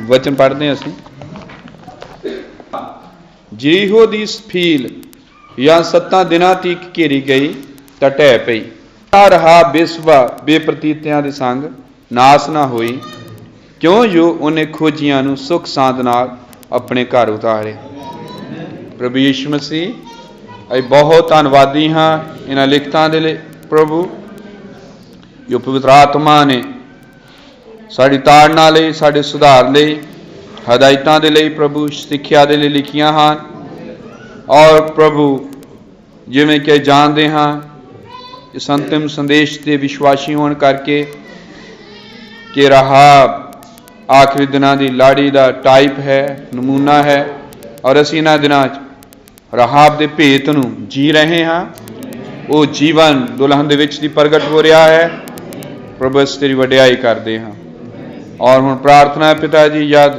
वचन पढ़ते हैं असीं। यरीहो दी फील या 7 दिनां तक घेरी गई तां ढह पई। रहा बेसवा बेप्रतीतियां दे संग नास ना होई, क्यों जो उन्हें खोजियां नूं सुख सांद नाल अपने घर उतारे। प्रभु यीशु मसीह असीं बहुत धन्नवादी हाँ इन्हां लिखतां दे लई प्रभु, जो पवित्र आत्मा ने साड़ी ताड़ना लई, साडे सुधार लई, हदायतां दे लई प्रभु, सिक्ख्या दे लई लिखियां हैं। और प्रभु जिवें कि जानते हाँ इस अंतिम संदेश के विश्वासी होने करके कि राहाब आखिरी दिनां दी लाड़ी दा टाइप है, नमूना है, और असीं इन्हां दिनां राहाब दे भेत नूं जी रहे हाँ। वो जीवन दुल्हन दे विच दी प्रगट हो रहा है। प्रभु असीं तेरी वडियाई करदे हाँ। और हुण प्रार्थना है पिता जी, याद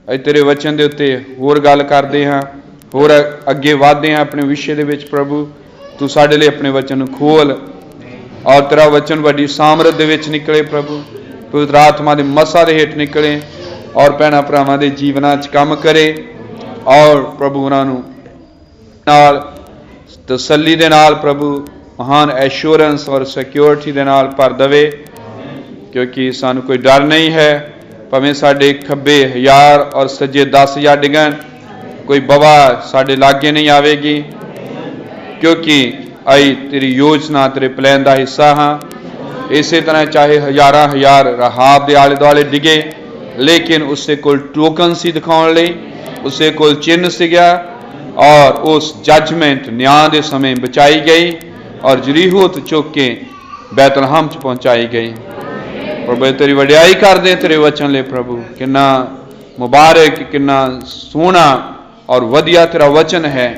असीं तेरे वचन दे उत्ते होर गल करदे हाँ, होर अगे वधदे हाँ अपने विषय दे विच। प्रभु तू साडे लई अपने वचन नूं खोल और तेरा वचन वड्डी सामर्थ दे विच निकले। प्रभु पवित्र आत्मा दे मसा दे हेठ निकले और भैणां भरावां दे जीवनां च काम करे। और प्रभु उन्हां नूं नाल तसल्ली दे नाल प्रभु महान एश्योरेंस और सिक्योरिटी दे नाल भर दवे, क्योंकि सानू कोई डर नहीं है। भावें साडे खब्बे 1000 और सज्जे 10,000 डिगन, कोई बवा साडे लागे नहीं आवेगी, क्योंकि आई तेरी योजना तेरे प्लान का हिस्सा हाँ। इसे तरह चाहे हज़ारां हज़ार राहाब दे आले दुआले डिगे, लेकिन उससे कोल टोकन सी दिखाने लई, उससे कोल चिन्ह सीगा, और उस जजमेंट न्याय के समय बचाई गई और यरीहो तो चुक के बैतलहम च पहुंचाई गई। प्रभु तेरी वडियाई कर दे तेरे वचन ले प्रभु, किन्ना मुबारक, किन्ना सोहना और वधिया तेरा वचन है,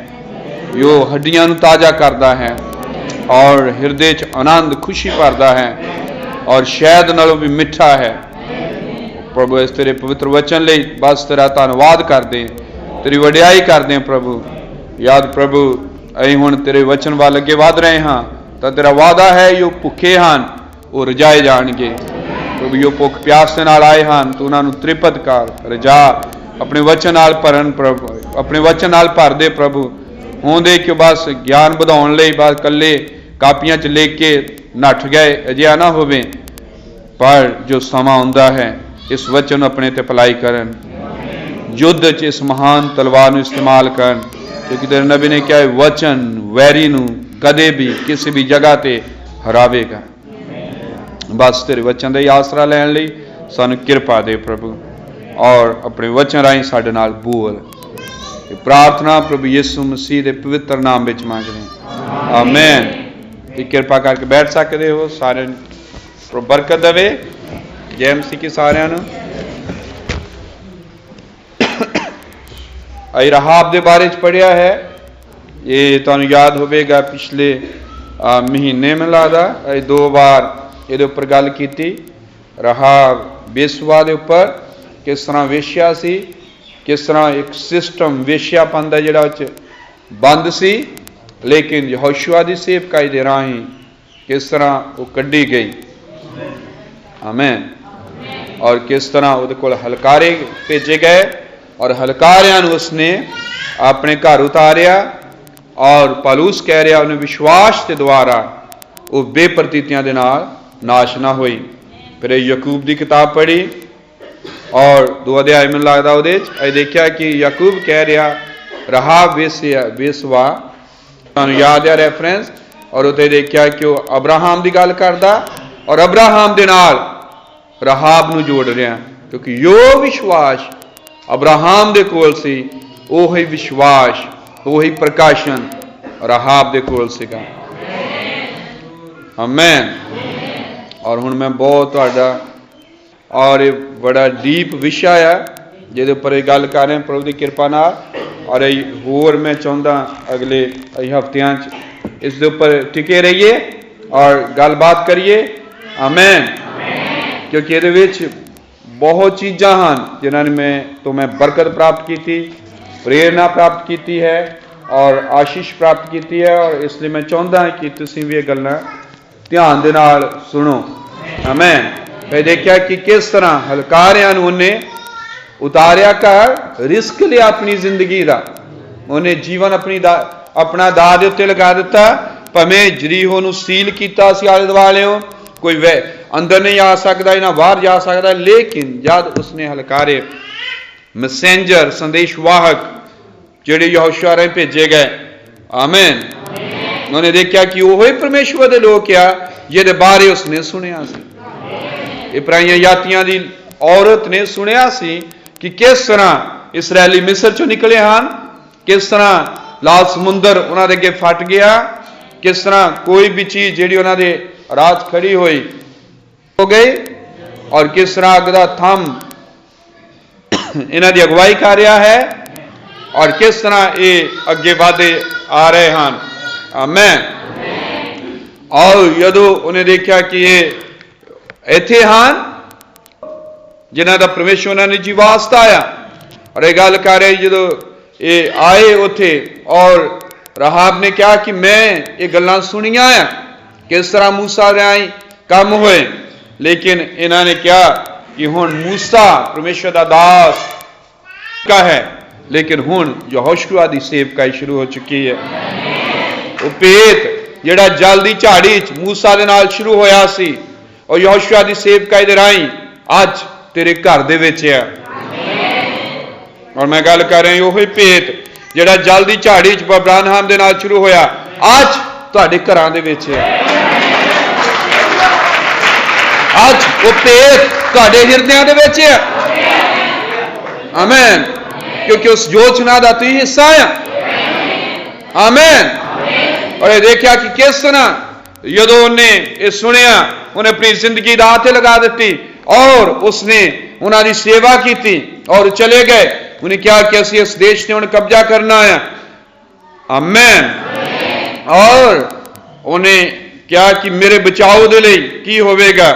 यो हड्डियां नूं ताजा करता है और हृदय च आनंद खुशी भरदा है और शहद नालों भी मिठा है। प्रभु इस तेरे पवित्र वचन ले बस तेरा धन्नवाद कर दे, तेरी वडियाई कर दे प्रभु। याद प्रभु असीं हुण तेरे वचन वाल अगे वध रहे हाँ, तो तेरा वादा है जो भुखे हैं वो रजाए जाणगे। प्रभु जो भुख प्यास दे नाल आए हैं तो उन्हां नूं तृप्त कर, रजा अपने वचन नाल भरन प्रभु, अपने वचन नाल भर दे प्रभु। होंदे कि बस ज्ञान बढ़ाउण लई बस कल्ले कापियां च लिख के नठ गए, अजिहा ना होवे, पर जो समा हुंदा है इस वचन अपने ते भलाई करन, युद्ध च इस महान तलवार नूं इस्तेमाल करन, क्योंकि तेरे नबी ने कहा वचन वैरी नूं कदे भी किसी भी जगह ते हरावेगा। बस तेरे वचन का ही आसरा लैण लई सानू किरपा दे प्रभु, और अपने वचन राही साडे नाल बोल। प्रार्थना प्रभु यीशु मसीह के पवित्र नाम विच मंगदे आमीन। किरपा करके बैठ सकते हो, सारे प्रभु बरकत देवे। जय मसीह की सारियां नूं। असीं राहाब दे बारे च पढ़िया है, ये तुहानूं याद होवेगा पिछले महीने में लगदा असीं 2 बार ये उपर गल कीती। राहाब बेसवा दे उपर किस तरह वेश्या सी, किस तरह एक सिस्टम वेश्यापन का जिहड़ा बंद सी, लेकिन यहोशुआ की सेवकाई दे राही किस तरह वो कड्डी गई। आमीन। और किस तरह उहदे कोल हलकारे भेजे गए और हलकारियां नूं उसने अपने घर उतारिया, और पौलुस कह रहा उन्हें विश्वास के द्वारा वो बेप्रतीतियां दे नाल नाश ना हुई। फिर याकूब की किताब पढ़ी और 2 अध्याय में लगता उहदे च देखा कि याकूब कह रहा राहाब बेसवा, तुहानूं याद है रेफरेंस, और उत्थे देखा कि वह अब्राहम की गल करदा और अब्राहम दे नाल राहाब नूं जोड़ रहा, क्योंकि यो विश्वास अब्राहम दे कोल सी, ओही विश्वास ओही प्रकाशन राहाब दे कोल सीगा। आमीन। और हुण मैं बहुत तुहाडा और ये बड़ा डीप विषय है जिहदे उपर गल कर रहे प्रभु की कृपा नाल, और होर मैं चाहुंदा अगले हफ्तियां इस दे उपर टिके रहिए और गलबात करिए। आमीन। क्योंकि ये विच बहुत चीज़ां हैं जिन्होंने मैं बरकत प्राप्त की थी, प्रेरणा प्राप्त की है और आशीष प्राप्त की है, और इसलिए मैं चाहता कि तुसीं भी ये गल्लां ध्यान दे नाल सुनो। आमीन। फिर देखा कि किस तरह हलकारियां नूं उन्हें ਉਤਾਰਿਆ ਘਰ, ਰਿਸਕ ਲਿਆ ਆਪਣੀ ਜ਼ਿੰਦਗੀ ਦਾ। ਉਹਨੇ ਜੀਵਨ ਆਪਣਾ ਦਾਅ ਦੇ ਉੱਤੇ ਲਗਾ ਦਿੱਤਾ। ਭਾਵੇਂ ਜਰੀਹੋ ਨੂੰ ਸੀਲ ਕੀਤਾ ਸੀ ਆਲੇ ਦੁਆਲਿਓਂ, ਕੋਈ ਅੰਦਰ ਨਹੀਂ ਆ ਸਕਦਾ, ਨਾ ਬਾਹਰ ਜਾ ਸਕਦਾ, ਲੇਕਿਨ ਜਦ ਉਸਨੇ ਹਲਕਾਰੇ ਮੈਸੇਂਜਰ ਸੰਦੇਸ਼ਵਾਹਕ ਜਿਹੜੇ ਯਹੋਸ਼ੂਆ ਰਾਹੀਂ ਭੇਜੇ ਗਏ, ਆਮੀਨ, ਉਹਨੇ ਦੇਖਿਆ ਕਿ ਉਹ ਹੀ ਪਰਮੇਸ਼ਵਰ ਦੇ ਲੋਕ ਆ ਜਿਹਦੇ ਬਾਰੇ ਉਸਨੇ ਸੁਣਿਆ ਸੀ। ਇਬਰਾਨੀਆਂ ਜਾਤੀਆਂ ਦੀ ਔਰਤ ਨੇ ਸੁਣਿਆ ਸੀ ਕਿ ਕਿਸ ਤਰ੍ਹਾਂ ਇਸਰਾਇਲੀ ਮਿਸਰ ਚੋਂ ਨਿਕਲੇ ਹਨ, ਕਿਸ ਤਰ੍ਹਾਂ ਲਾਲ ਸਮੁੰਦਰ ਉਹਨਾਂ ਦੇ ਅੱਗੇ ਫਟ ਗਿਆ, ਕਿਸ ਤਰ੍ਹਾਂ ਕੋਈ ਵੀ ਚੀਜ਼ ਜਿਹੜੀ ਉਹਨਾਂ ਦੇ ਰਾਹ 'ਚ ਖੜੀ ਹੋਈ ਹੋ ਗਈ, ਔਰ ਕਿਸ ਤਰ੍ਹਾਂ ਅੱਗ ਦਾ ਥੰਮ ਇਹਨਾਂ ਦੀ ਅਗਵਾਈ ਕਰ ਰਿਹਾ ਹੈ, ਔਰ ਕਿਸ ਤਰ੍ਹਾਂ ਇਹ ਅੱਗੇ ਵਧਦੇ ਆ ਰਹੇ ਹਨ। ਆਮੀਨ। ਔਰ ਜਦੋਂ ਉਹਨੇ ਦੇਖਿਆ ਕਿ ਇਹ ਇੱਥੇ ਹਨ ਜਿਨ੍ਹਾਂ ਦਾ ਪਰਮੇਸ਼ਵਰ ਉਹਨਾਂ ਨੇ ਜੀ ਵਾਸਤਾ ਆਇਆ, ਔਰ ਇਹ ਗੱਲ ਕਰ ਰਹੇ ਜਦੋਂ ਇਹ ਆਏ ਉੱਥੇ, ਔਰ ਰਾਹਾਬ ਨੇ ਕਿਹਾ ਕਿ ਮੈਂ ਇਹ ਗੱਲਾਂ ਸੁਣੀਆਂ ਆ ਕਿਸ ਤਰ੍ਹਾਂ ਮੂਸਾ ਰਾਹੀਂ ਕੰਮ ਹੋਏ, ਲੇਕਿਨ ਇਹਨਾਂ ਨੇ ਕਿਹਾ ਕਿ ਹੁਣ ਮੂਸਾ ਪਰਮੇਸ਼ਵਰ ਦਾ ਦਾਸ ਕਾ ਹੈ, ਲੇਕਿਨ ਹੁਣ ਯਹੋਸ਼ੂਆ ਦੀ ਸੇਵਕਾਈ ਸ਼ੁਰੂ ਹੋ ਚੁੱਕੀ ਹੈ। ਉਹ ਭੇਤ ਜਿਹੜਾ ਜਲ ਦੀ ਝਾੜੀ 'ਚ ਮੂਸਾ ਦੇ ਨਾਲ ਸ਼ੁਰੂ ਹੋਇਆ ਸੀ, ਉਹ ਯਹੋਸ਼ੂਆ ਦੀ ਸੇਵਕਾਈ ਦੇ ਰਾਹੀਂ ਅੱਜ ਤੇਰੇ ਘਰ ਦੇ ਵਿੱਚ ਆ। ਔਰ ਮੈਂ ਗੱਲ ਕਰ ਰਿਹਾ ਉਹੀ ਭੇਤ ਜਿਹੜਾ ਜਲ ਦੀ ਝਾੜੀ 'ਚ ਅਬਰਾਹਮ ਦੇ ਨਾਲ ਸ਼ੁਰੂ ਹੋਇਆ, ਅੱਜ ਤੁਹਾਡੇ ਘਰਾਂ ਦੇ ਵਿੱਚ ਆ। ਅੱਜ ਉਹ ਭੇਤ ਤੁਹਾਡੇ ਹਿਰਦਿਆਂ ਦੇ ਵਿੱਚ ਆ। ਆਮੀਨ। ਕਿਉਂਕਿ ਉਸ ਯੋਜਨਾ ਦਾ ਤੁਸੀਂ ਹਿੱਸਾ ਆ। ਆਮੀਨ। ਔਰ ਇਹ ਦੇਖਿਆ ਕਿ ਕਿਸ ਤਰ੍ਹਾਂ ਜਦੋਂ ਉਹਨੇ ਇਹ ਸੁਣਿਆ, ਉਹਨੇ ਆਪਣੀ ਜ਼ਿੰਦਗੀ ਰਾਹ ਤੇ ਲਗਾ ਦਿੱਤੀ, ਔਰ ਉਸਨੇ ਉਹਨਾਂ ਦੀ ਸੇਵਾ ਕੀਤੀ, ਔਰ ਚਲੇ ਗਏ। ਉਹਨੇ ਕਿਹਾ ਕਿ ਅਸੀਂ ਇਸ ਦੇਸ਼ ਤੇ ਹੁਣ ਕਬਜ਼ਾ ਕਰਨਾ ਹੈ। ਆਮੀਨ। ਔਰ ਉਹਨੇ ਕਿਹਾ ਕਿ ਮੇਰੇ ਬਚਾਓ ਦੇ ਲਈ ਕੀ ਹੋਵੇਗਾ,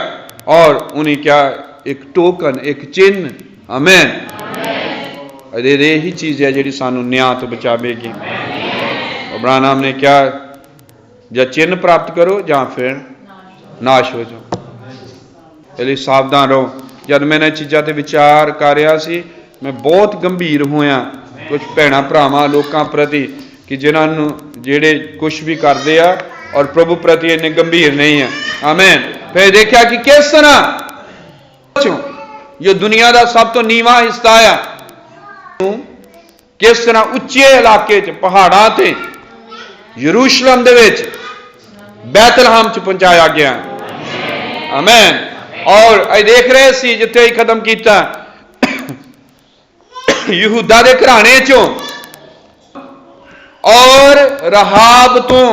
ਔਰ ਉਹਨੇ ਕਿਹਾ ਇੱਕ ਟੋਕਨ, ਇੱਕ ਚਿੰਨ। ਆਮੀਨ। ਇਹ ਹੀ ਚੀਜ਼ ਹੈ ਜਿਹੜੀ ਸਾਨੂੰ ਨਿਆਂ ਤੋਂ ਬਚਾਵੇਗੀ। ਅਬਰਾਹਮ ਨੇ ਕਿਹਾ ਜਾਂ ਚਿੰਨ ਪ੍ਰਾਪਤ ਕਰੋ ਜਾਂ ਫਿਰ ਨਾਸ਼ ਹੋ ਜਾਓ। ਇਸ ਲਈ ਸਾਵਧਾਨ ਰਹੋ। ਜਦ ਮੈਂ ਇਹਨਾਂ ਚੀਜ਼ਾਂ ਤੇ ਵਿਚਾਰ ਕਰ ਰਿਹਾ ਸੀ, ਮੈਂ ਬਹੁਤ ਗੰਭੀਰ ਹੋਇਆ ਕੁਝ ਭੈਣਾਂ ਭਰਾਵਾਂ ਲੋਕਾਂ ਪ੍ਰਤੀ ਕਿ ਜਿਨ੍ਹਾਂ ਨੂੰ ਜਿਹੜੇ ਕੁਝ ਵੀ ਕਰਦੇ ਆ ਔਰ ਪ੍ਰਭੂ ਪ੍ਰਤੀ ਇੰਨੇ ਗੰਭੀਰ ਨਹੀਂ ਆ। ਆਮੀਨ। ਫਿਰ ਦੇਖਿਆ ਕਿ ਕਿਸ ਤਰ੍ਹਾਂ ਇਹ ਦੁਨੀਆ ਦਾ ਸਭ ਤੋਂ ਨੀਵਾਂ ਹਿੱਸਾ ਆ, ਕਿਸ ਤਰ੍ਹਾਂ ਉੱਚੇ ਇਲਾਕੇ 'ਚ ਪਹਾੜਾਂ ਤੇ ਯਰੂਸ਼ਲਮ ਦੇ ਵਿੱਚ ਬੈਤਲਹਮ 'ਚ ਪਹੁੰਚਾਇਆ ਗਿਆ। ਆਮੀਨ। ਔਰ ਇਹ ਦੇਖ ਰਹੇ ਸੀ ਜਿੱਥੇ ਹੀ ਖਤਮ ਕੀਤਾ, ਯਹੂਦਾ ਦੇ ਘਰਾਣੇ 'ਚੋਂ ਔਰ ਰਾਹਾਬ ਤੋਂ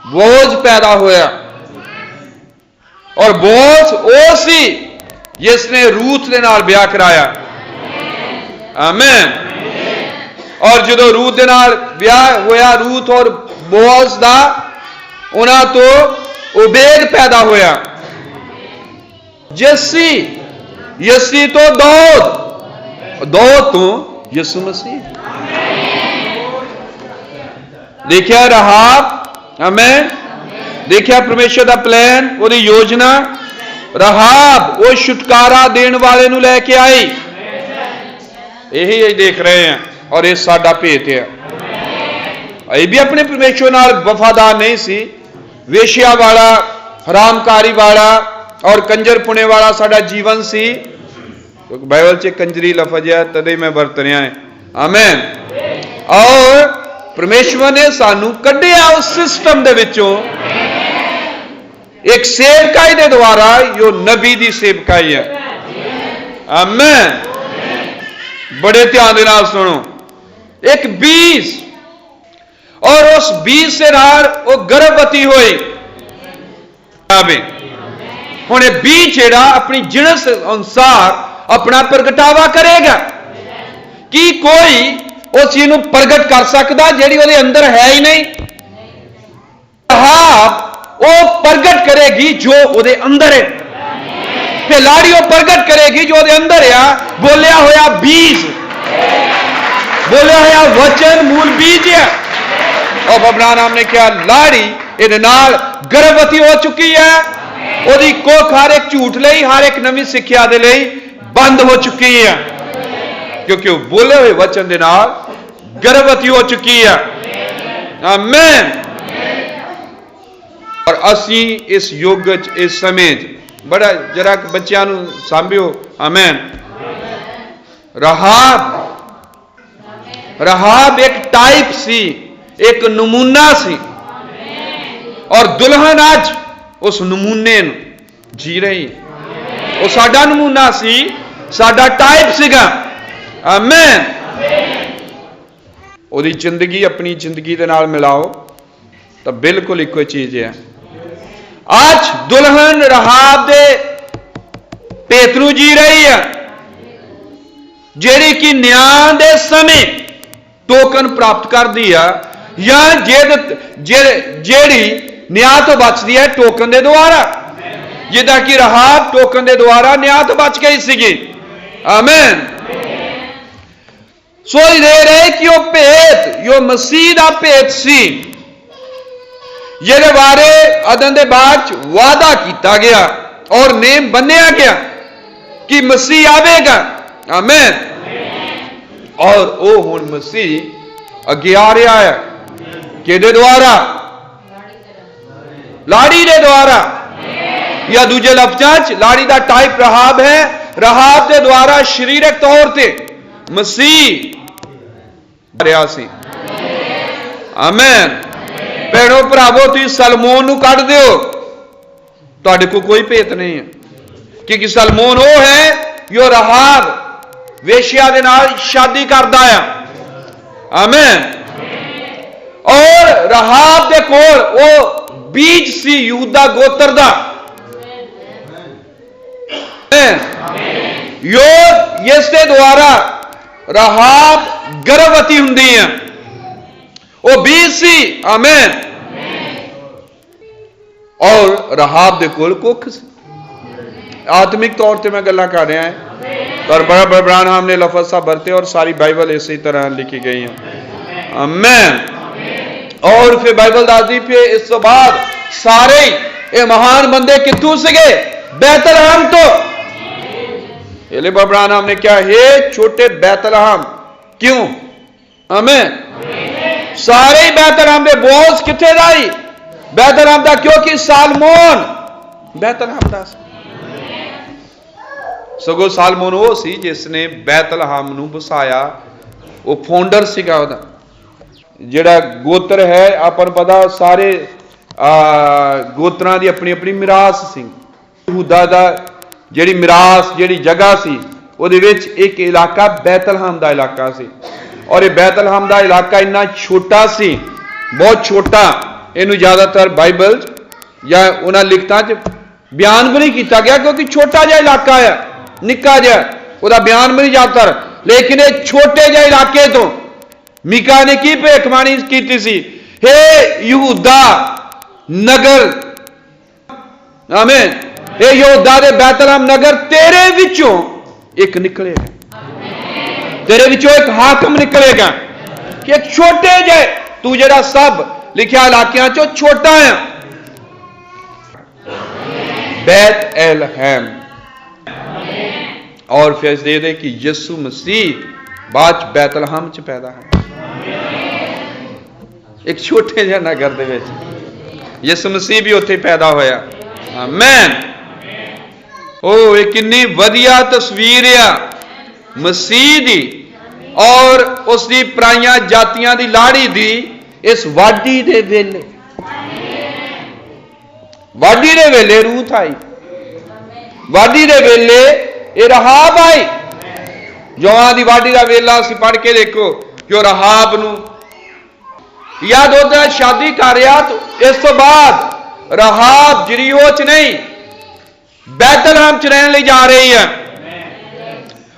ਬੋਝ ਪੈਦਾ ਹੋਇਆ, ਔਰ ਬੋਝ ਉਹ ਸੀ ਜਿਸ ਨੇ ਰੂਥ ਦੇ ਨਾਲ ਵਿਆਹ ਕਰਾਇਆ। ਆਮੀਨ। ਔਰ ਜਦੋਂ ਰੂਥ ਦੇ ਨਾਲ ਵਿਆਹ ਹੋਇਆ, ਰੂਥ ਔਰ ਬੋਅਜ਼ ਦਾ, ਉਹਨਾਂ ਤੋਂ ਉਬੇਦ ਪੈਦਾ ਹੋਇਆ, ਯਸੀ ਤੋਂ ਦਾਊਦ ਤੋਂ ਯਿਸੂ ਮਸੀਹ। ਦੇਖਿਆ ਰਾਹਾਬ। ਆਮੀਨ। ਦੇਖਿਆ ਪਰਮੇਸ਼ਰ ਦਾ ਪਲਾਨ, ਉਹਦੀ ਯੋਜਨਾ। ਰਾਹਾਬ ਉਹ ਛੁਟਕਾਰਾ ਦੇਣ ਵਾਲੇ ਨੂੰ ਲੈ ਕੇ ਆਈ। ਇਹੀ ਅਸੀਂ ਦੇਖ ਰਹੇ ਹਾਂ, ਔਰ ਇਹ ਸਾਡਾ ਭੇਤ ਹੈ। ਇਹ ਵੀ ਆਪਣੇ ਪਰਮੇਸ਼ਰ ਨਾਲ ਵਫਾਦਾਰ ਨਹੀਂ ਸੀ। ਵੇਸ਼ਿਆ ਵਾਲਾ, ਹਰਾਮਕਾਰੀ ਵਾਲਾ ਔਰ ਕੰਜਰਪੁਣੇ ਵਾਲਾ ਸਾਡਾ ਜੀਵਨ ਸੀ। ਕਿਉਂਕਿ ਬਾਈਬਲ 'ਚ ਕੰਜਰੀ ਲਫ਼ਜ਼ ਹੈ, ਤਦੇ ਮੈਂ ਵਰਤ ਰਿਹਾ ਹਾਂ। ਆਮੀਨ। ਔਰ ਪਰਮੇਸ਼ਵਰ ਨੇ ਸਾਨੂੰ ਕੱਢਿਆ ਉਸ ਸਿਸਟਮ ਦੇ ਵਿੱਚੋਂ ਇੱਕ ਸੇਵਕਾਈ ਦੇ ਦੁਆਰਾ, ਜੋ ਨਬੀ ਦੀ ਸੇਵਕਾਈ ਹੈ। ਆਮੀਨ। ਬੜੇ ਧਿਆਨ ਦੇ ਨਾਲ ਸੁਣੋ। ਇੱਕ ਬੀਜ, ਔਰ ਉਸ ਬੀਜ ਸੇ ਨਾਲ ਉਹ ਗਰਭਵਤੀ ਹੋਈ। ਹੁਣ ਇਹ ਬੀਜ ਜਿਹੜਾ ਆਪਣੀ ਜਿਣਸ ਅਨੁਸਾਰ ਆਪਣਾ ਪ੍ਰਗਟਾਵਾ ਕਰੇਗਾ। ਕੀ ਕੋਈ ਉਸ ਚੀਜ਼ ਨੂੰ ਪ੍ਰਗਟ ਕਰ ਸਕਦਾ ਜਿਹੜੀ ਉਹਦੇ ਅੰਦਰ ਹੈ ਹੀ ਨਹੀਂ? ਰਾਹਾਬ ਉਹ ਪ੍ਰਗਟ ਕਰੇਗੀ ਜੋ ਉਹਦੇ ਅੰਦਰ ਹੈ, ਤੇ ਲਾੜੀ ਉਹ ਪ੍ਰਗਟ ਕਰੇਗੀ ਜੋ ਉਹਦੇ ਅੰਦਰ ਆ। ਬੋਲਿਆ ਹੋਇਆ ਬੀਜ, ਬੋਲਿਆ ਹੋਇਆ ਵਚਨ ਮੂਲ ਬੀਜ ਹੈ। ਔਰ ਅਬਰਾਹਮ ਨੇ ਕਿਹਾ ਲਾੜੀ ਇਹਦੇ ਨਾਲ ਗਰਭਵਤੀ ਹੋ ਚੁੱਕੀ ਹੈ। ਉਹਦੀ ਕੋਖ ਹਰ ਇੱਕ ਝੂਠ ਲਈ, ਹਰ ਇੱਕ ਨਵੀਂ ਸਿੱਖਿਆ ਦੇ ਲਈ ਬੰਦ ਹੋ ਚੁੱਕੀ ਹੈ। क्योंकि वो बोले हुए वचन के नाल गर्भवती हो चुकी है। आमीन। और असी इस युग इस समय बड़ा जरा बच्चों को सांभियो। आमीन। रहाब एक टाइप सी, एक नमूना सी, और दुल्हन आज उस नमूने जी रही। वो साडा नमूना सी, साडा टाइप सीगा। आमीन। ओदी जिंदगी अपनी जिंदगी दे नाल मिलाओ तो बिल्कुल इको चीज है। आज दुल्हन रहाब दे भेत नूं जी रही है, जेड़ी कि न्याय दे समय टोकन प्राप्त करती है, या जेड़ी न्याय तो बचती है टोकन के द्वारा, जिदा कि रहाब टोकन के द्वारा न्याय तो बच गई सी। आमीन। सोच दे रहे कि वह भेत जो मसीह का भेत सी, जिहदे बारे अदन दे बाद वादा किया गया और नेम बन्निया गया कि मसीह आवेगा। आमीन। और वो हुण मसीह अगे आ रहा है किहदे द्वारा? लाड़ी दे द्वारा, या दूजे लफ्ज़ां लाड़ी का टाइप रहाब है। रहाब के द्वारा शरीरक तौर पर मसीह रहा सी। आमीन। भैणों भरावो, तुम सलमोन नूं कढ दिओ, तुहाडे कोल कोई भेत नहीं है, क्योंकि सलमोन वो है जो रहाब वेश्या दे नाल शादी करदा है। आमीन। और रहाब दे कोल वो बीज सी यहूदा गोत्र दा। यो इसके द्वारा रहाब गर्भवती हुंदी है, वो बीज सी। आमीन। और रहाब दे कोल कुख सी। आत्मिक तौर पर मैं गल्ला कर रहा है, पर बड़ा बड़बड़ान हमने लफज सा बरते और सारी बाइबल इसी तरह लिखी गई है। आमीन। और फिर बाइबल दादी पे इस तो बाद सारे ये महान बंदे कितों सगे? बैतलहम तो एले बड़बड़ान हमने क्या है छोटे बैतलहम क्यों? आमीन। सारे बैतलहम दे बोझ किथे दाई? बैतलहम दा, क्योंकि सालमोन बैतलहम दा सगो सालमोन वो सी जिसने बैतलहम नूं बसाया, वो फाउंडर सीगा ओदा। जिहड़ा गोत्र है आपन पता सारे गोत्रां दी अपनी अपनी मिरास सी। यहूदा दा जिहड़ी मिरास जिहड़ी जगह सी ਉਹਦੇ ਵਿੱਚ एक इलाका बैतलहम का इलाका सी, और ये बैतलहम का इलाका इन्ना छोटा सी, बहुत छोटा। इनू ज़्यादातर बाइबल या उन्होंने लिखतां च बयान भी नहीं किया गया, क्योंकि छोटा जिहा इलाका है, निक्का जिहा, उसका बयान भी नहीं ज़्यादातर। लेकिन ये छोटे जिहे इलाके तो मीका ने की भविष्यवाणी की सी, हे यहूदा नगर। आमीन। हे यहूदा दे बैतलहम नगर, तेरे विचों एक निकलेगा, तेरे विचों एक हाकम निकलेगा। कि एक छोटे जे तू जरा सब लिखा इलाकियां चो छोटा है। बैतलहम। और फिर दे दे कि यीशु मसीह बाद बैतलहम च पैदा है, एक छोटे जे नगर दे विच यीशु मसीह भी उत्थे पैदा होया। आमीन। ओ एक कितनी वधिया तस्वीर है मसीह दी और उसकी पराइयां जातियां दी लाड़ी दी इस वाडी दे वेले। वाडी दे वेले रूथ आई, वाडी दे वेले ये रहाब आई। जौआं दी वाडी दा वेला सी, पढ़ के देखो कि रहाब नूं याद होता है शादी कर रहा, तो इस तो बाद रहाब यरीहो च नहीं बैतलहम च रहने ले जा रही है।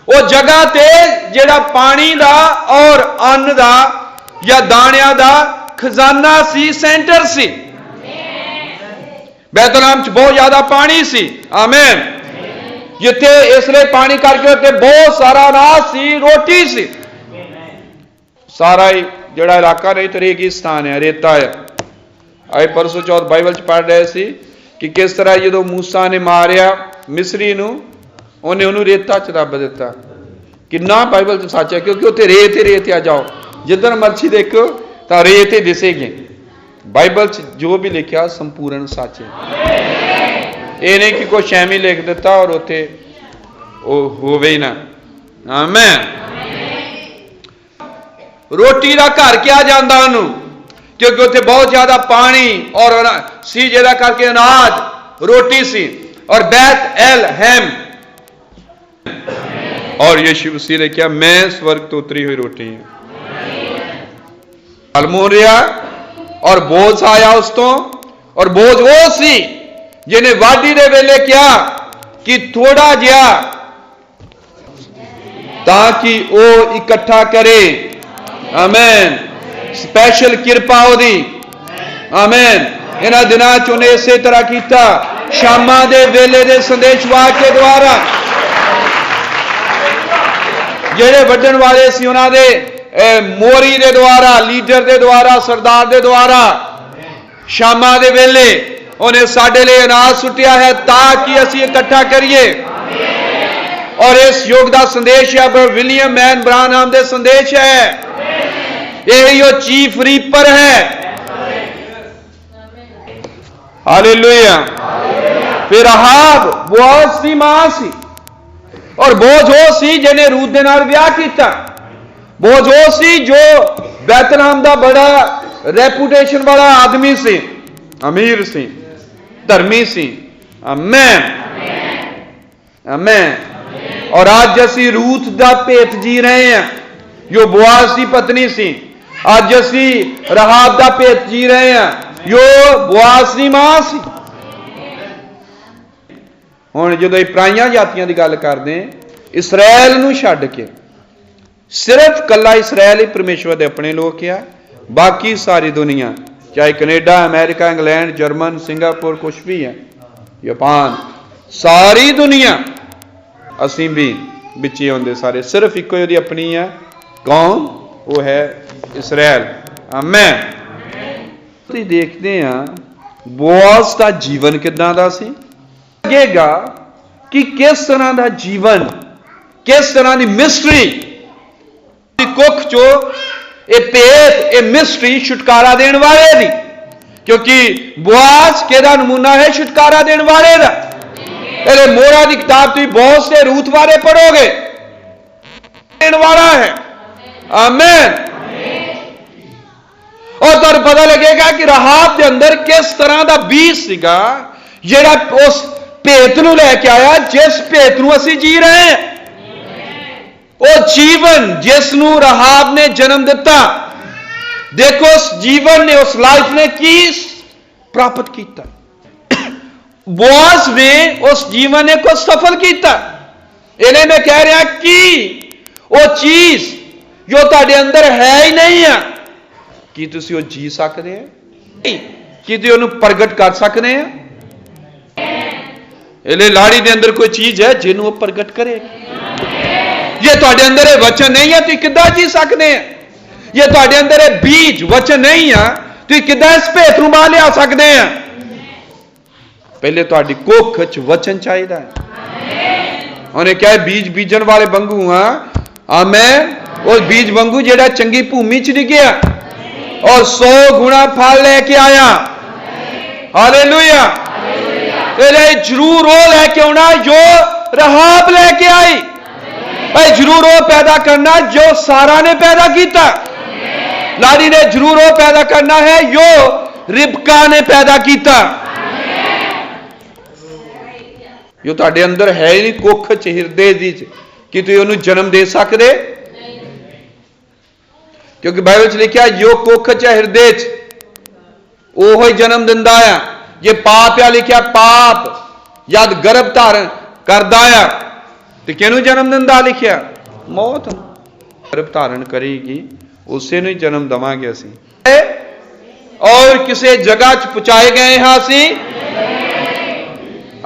वो जगह ते जेड़ा पानी दा और अन्न दा या दाणिया दा खजाना सी, सेंटर सी। बैतलहम च बहुत ज्यादा पानी सी। आमीन। जिथे इसलिए पानी करके उत्ते बहुत सारा अनाज सी, रोटी सी। सारा ही जेड़ा इलाका नहीं तो रेगिस्तान है, रेता है। अरे परसों चौथ बाइबल च पढ़ रहे सी कि किस तरह जो मूसा ने मारिया मिस्री नूं, उन्हें उन्होंने रेता च रब दिता। किन्ना बाइबल च सच है, क्योंकि उत्थे रेत ही रेत आ, जाओ जिधर मर्जी देखो तो रेत ही दिसेगी। बाइबल च जो भी लिखा संपूर्ण सच है। ये नहीं कि कोई शैमी लिख दिता और उत्थे होवे ही ना। आमीन। रोटी का घर क्या जाता उन्हों, क्योंकि उत्थे बहुत ज्यादा पानी और सी, जिहदा करके अनाज रोटी सी। और बैत एल हैम, और यीशु मसीह ने क्या, मैं स्वर्ग तो उतरी हुई रोटी हूं। अलमोरिया और बोझ आया उस तो, और बोझ वो सी जिन्हें वाडी दे वेले क्या कि थोड़ा जिहा ताकि वो इकट्ठा करे। आमीन। स्पैशल किरपा ओदी। आमीन। इन्हां दिनां च उन्हें इसे तरह किया, शामा दे वेले दे संदेश वाक्य द्वारा जेड़े वड्डण वाले सी उन्हां दे मोरी दे द्वारा, लीडर दे द्वारा, सरदार दे द्वारा शामा दे वेले उन्हें साडे लिए अनाज सुटिया है ताकि असी इकट्ठा करिए। और इस योग का संदेश है विलियम मैन ब्रानहम दे संदेश है। यही वो चीफ रीपर है। हालेलुया। फिर राहाब बोअज दी मां सी, और बोझ वो सी जिन्हें रूत दे नाल विआह कीता। बोझ वो सी जो बैतलहम दा बड़ा रेपुटेशन वाला आदमी सी, अमीर सी, धर्मी सी। आमीन। आमीन। और आज असी रूत दा भेत जी रहे हैं, जो बोअज दी पत्नी सी। आज असी राहाब दा भेत जी रहे हैं, जो बोअज दी मां सी। हुण जदों पराइयां जातियां दी गल करदे, इसराइल नूं छड्ड के सिर्फ कला इसराइल ही परमेश्वर दे अपने लोग आ। बाकी सारी दुनिया, चाहे Canada, America, England, German, Singapore, कुछ भी है, जापान, सारी दुनिया असी भी बिच आउंदे सारे, सिर्फ इको ही अपनी है। कौन? वो है इसराइल। आमीन। देखते हैं बोअज का जीवन किदां दा सी। लगेगा कि किस तरह का जीवन, किस तरह की मिस्ट्री कुख चो ये भेत, ये मिस्ट्री छुटकारा देने वाले दी। क्योंकि बोअज केदा नमूना है छुटकारा देने वाले दा। अरे मोरा की किताब तुम बहुत से रूत बारे पढ़ोगे, देने वाला है। आमीन। और तुहानू पता लगेगा कि राहाब के अंदर किस तरह का बीज सीगा जेड़ा उस भेत नूं लैके आया, जिस भेत नूं असीं जी रहे हैं। वो जीवन जिस नूं राहाब ने जन्म दिता, देखो उस जीवन ने, उस लाइफ ने की प्राप्त किया। बोअज ने उस जीवन ने को सफल किया। इन्हें मैं कह रहा कि वो चीज जो तुहाडे अंदर है ही नहीं है, कि तुसीं वो जी सकते हैं, कि तुसीं उहनूं प्रगट कर सकते हैं। इले लाड़ी दे अंदर कोई चीज है जिन्हों वो प्रगट करेगी। ये तुहाडे अंदर ये वचन नहीं है, तुसीं किद्दां जी सकते हैं। ये तुहाडे अंदर ये बीज वचन नहीं है, तुसीं किद्दां इस भेत नूं बाहर लिया सकते हैं। पहले तुहाडी कुख च वचन चाहिए है। उन्हें क्या बीज बीजन वाले वांगू हाँ। आमीन। उस बीज वांगू जेड़ा चंगी भूमि च डिग्या और 100 गुणा फल लेके आया। हालेलुया। तेरे जरूर वो लेके आना जो राहाब लेके आई। भाई जरूर वो पैदा करना जो सारा ने पैदा किया। लाड़ी ने जरूर वो पैदा करना है जो रिबका ने पैदा किया। जो तुहाडे अंदर है ही नहीं कुख च, हिरदे दी कि तुसीं उहनूं जन्म दे सकदे। क्योंकि बाइबल च लिखा जो कुख च हिरदे च ओह ही जन्म दिंदा है। जे पाप आ लिखा पाप जद गर्भ धारण करदा है तो किहनूं जन्म दिंदा लिखा? मौत। गर्भ धारण करेगी उसे नूं ही जन्म देवांगे असीं। और किसी जगह च पहुंचाए गए हैं असीं।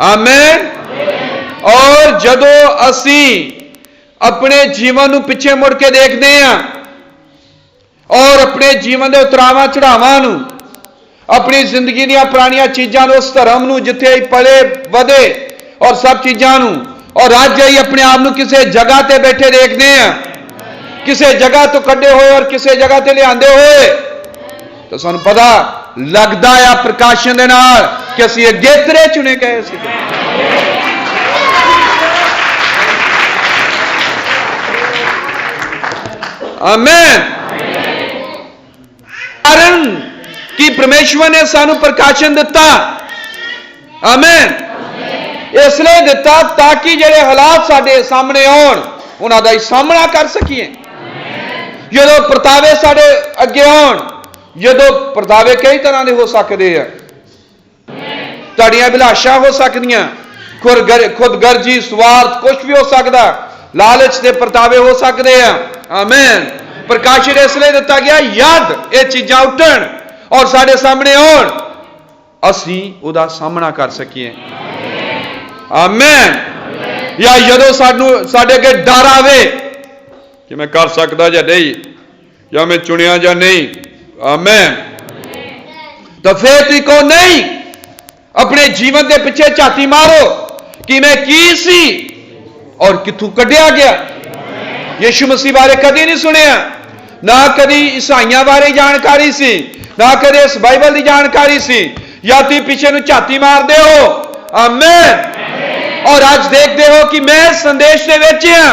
आमीन। और जदों असीं अपने जीवन नूं पिछे मुड़ के देखते हैं और अपने जीवन के उतरावां चढ़ावां नूं, अपनी जिंदगी दी पुरानियां चीज़ां नूं, उस धर्म नूं जिथे पले वधे और सब चीज़ां नूं और अज ही अपने आप को किसी जगह ते बैठे देखने हैं, किसी जगह तो कड्डे हुए और किसी जगह ते लिआंदे हुए, तो सानू पता लगता है प्रकाशन दे नाल कि असीं अगेतरे चुने गए सी। आमीन। कारण कि परमेश्वर ने सानू प्रकाशन दिता, आमीन, इसलिए दिता ताकि जेडे हालात साडे सामने आउण उन्हां दा सामना कर सकीए। जदों परतावे साडे अगे आउण, जदों परतावे कई तरह के हो सकते हैं, तुहाड़ियां अभिलाषा हो सकदियां, खुदगर्जी, स्वार्थ, कुछ भी हो सकता, लालच के परतावे हो सकते हैं। आमीन। प्रकाशन इसलिए दिता गया यद ये चीज़ां उठण और साडे सामने आउण, असीं उहदा सामना कर सकीए। आमीन। या जदों साडे अगे डर आवे कि मैं कर सकता या नहीं, या मैं चुनिया या नहीं, आमीन, तो फिर तुसीं कहो नहीं, अपने जीवन के पिछे झाती मारो कि मैं की सी और किथों कढ़िया गया। यीशु मसीह बारे कभी नहीं सुनिया, ना कभी ईसाइयां बारे जानकारी सी, ना कभी इस बाइबल की जानकारी सी, या तुम पिछे नूं झाती मारते हो। आमीन। और आज देखते हो कि मैं संदेश के विच हां,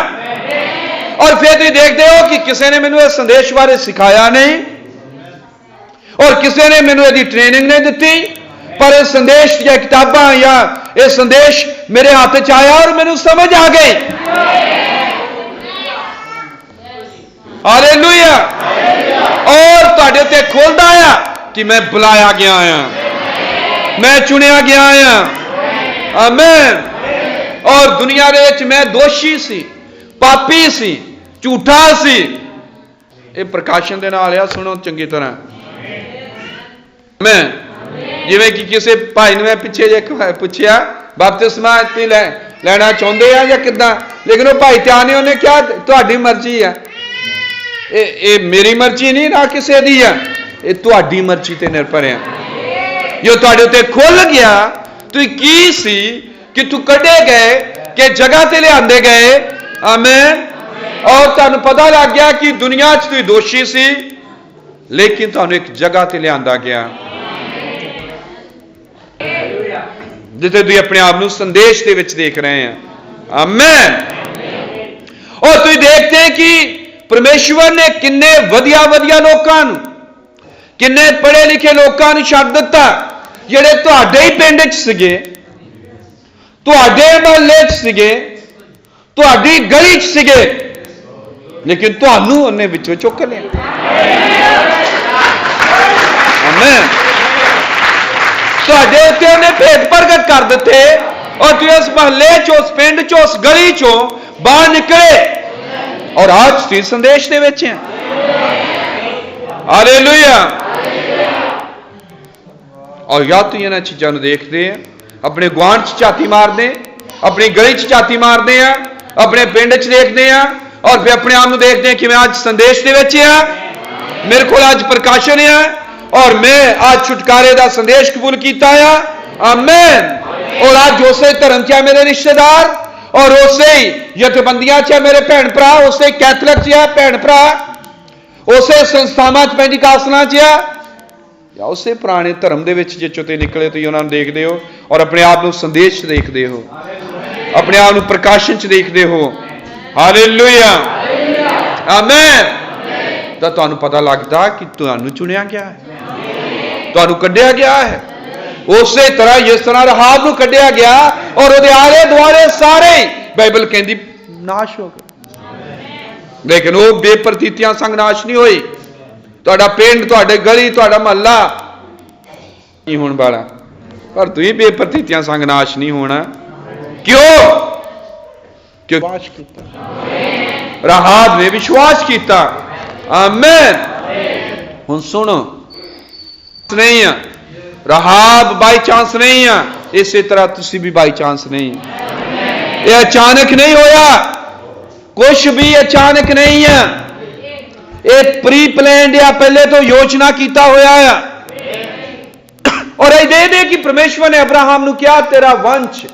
और फिर तुम देखते हो कि किसी ने मैनू इस संदेश बारे सिखाया नहीं और किसी ने मैनू इसकी ट्रेनिंग नहीं दी, पर इस संदेश या किताबां या यह संदेश मेरे हाथ च आया और मैनू समझ आ गई। हालेलुया। और तुहाडे ते खोलदा आ कि मैं बुलाया गया हां, मैं चुनिया गया हां। आमीन। और दुनिया दे विच मैं दोषी सी, पापी सी, झूठा सी। ये प्रकाशन दे नाल आ, सुनो चंगी तरह। मैं जिवें कि किसी भाई ने मैं पिछे जे पुछया बपतिस्मा लैना चाहुंदे आ या किदां, लेकिन वो भाई त्यार नहीं, उन्हें क्या तुहाडी मर्जी है। ये मेरी मर्जी नहीं ना किसी दी है, ये तुहाडी मर्जी ते निर्भर है। जो तुहाडे उत्ते खुल गया तुसीं की सी कि तू कढ़े गए कि जगह ते लिआंदे गए। आमीन। और तुहानू पता लग गया कि दुनिया च तुसीं दोषी सी, लेकिन तुहानू एक जगह ते लिआंदा गया जिथे तुसीं अपने आप नू संदेश दे विच देख रहे हैं। आमीन। और तुसीं देखते हैं कि परमेश्वर ने किन्ने वधिया वधिया लोकां नू, किन्ने पढ़े लिखे लोकां नू छड्ड दित्ता जिहड़े तुहाडे ही पिंड च सीगे, तुहाडे महल्ले च सीगे, तुहाडी गली च सीगे, लेकिन तुहानू उन्हें विचों चुक लिया। आमीन। तुहाडे उत्ते उन्हें भेद प्रगट कर दिते और तुसीं उस महल्ले चो, उस पिंड चो, उस गली चो बाहर निकले और आज तुसीं संदेश दे विच हैं। हालेलुया। और या तुसीं इन्हां चीज़ां नूं देखदे हैं, अपने गुआंढ च झाती मारते, अपनी गली च झाती मारते हैं, अपने पिंड च देखते हैं, और फिर अपने आप को देखते हैं कि मैं आज संदेश के विच हां, मेरे को आज प्रकाशन है और मैं आज छुटकारे का संदेश कबूल किया है। आमीन। और आज उसे धर्म च मेरे रिश्तेदार, और उसे जथेबंदियां च मेरे भैन भरा, उसे कैथलिक च है भैन भरा, उसे संस्थावां च पेंटिकास्टलां च है, या उसे पुराने धर्म दे विच जिचों ते निकले तुसीं उन्हां नूं देखदे हो और अपने आप नूं संदेश देखदे हो, अपने आप नूं प्रकाशन च देखदे हो। हालेलुया। आमीन। तो तुहानूं पता लगदा कि तुहानूं चुनिया गया है, तुहानूं कढ़िया गया है। उसे तरह जिस तरह रहाब नूं कढ़िया गया और उहदे आले दुआले सारे बाइबल कहंदी नाश हो गए, लेकिन वो बेप्रतीतियां संग नाश नहीं होई। तुहाडा पिंड, तुहाडे गली, तुहाडा महल्ला नहीं होने वाला, पर तुसीं बेप्रतीतियां संग नाश नहीं होना। क्यों? क्योंकि विश्वास किया, रहाब ने विश्वास किया। आमीन। हुण सुनो, नहीं है रहाब बाई चांस नहीं है, इसी तरह तुसी भी बाई चांस नहीं है। ये अचानक नहीं होया, कुछ भी अचानक नहीं है, ये प्री प्लान या पहले तो योजना किया होया है। और ये दे कि परमेश्वर ने अब्राहम नूं कहा तेरा वंश,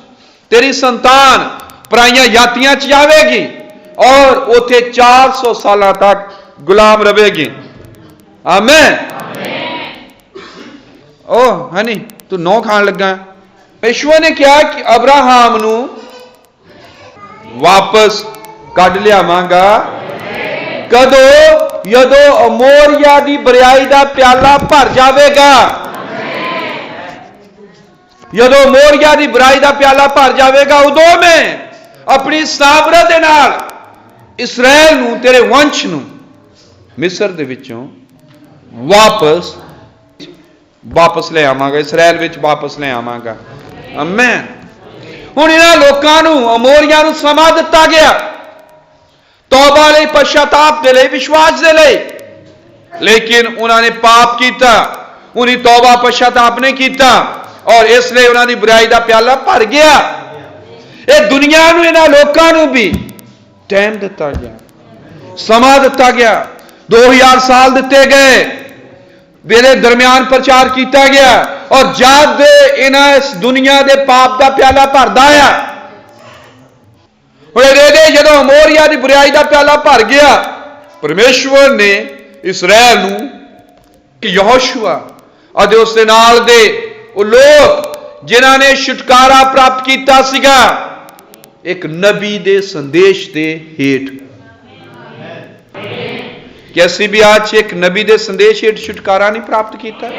तेरी संतान पराइयां जातियां च जावेगी और उथे 400 साल तक गुलाम रहेगी। आमीन। ओ हनी तू नौ खान लगा। परमेश्वर ने कहा कि अब्राहम नू वापस कढ लियावांगा कदों, यदों अमोरिया दी बरियाई दा प्याला भर जावेगा। यदों मोरिया दी बुराई दा प्याला भर जावेगा, उदों मैं अपनी सामर्थ दे नाल इसराइल नू, तेरे वंश नू मिस्र दे विचों वापस ले आवांगा, इसराइल विच वापस ले आवांगा। आमीन। हुण इन्हां लोकां नू, अमोरियां नू समा दिता गया तौबा लई, पश्चाताप दे लई, विश्वास दे लई, लेकिन उन्होंने पाप किया, उन्हें तौबा पश्चाताप नहीं किया और इसलिए उन्होंने बुराई का प्याला भर गया। ये दुनिया नू, इन्हां लोकां नू भी टाइम दिता गया, समा दिता गया, 2000 साल दिते गए, मेरे दरमियान प्रचार किया गया और जब इन्हां इस दुनिया के पाप का प्याला भरदा है, जो अमोरिया की बुराई का प्याला भर गया, परमेश्वर ने इसराइल नू यहोशुआ और उसके नाल दे लोग जिन्हां ने छुटकारा प्राप्त किया सीगा, एक नबी दे संदेश दे हेठ। कि असीं भी आज एक नबी दे संदेश हेठ छुटकारा नहीं प्राप्त किया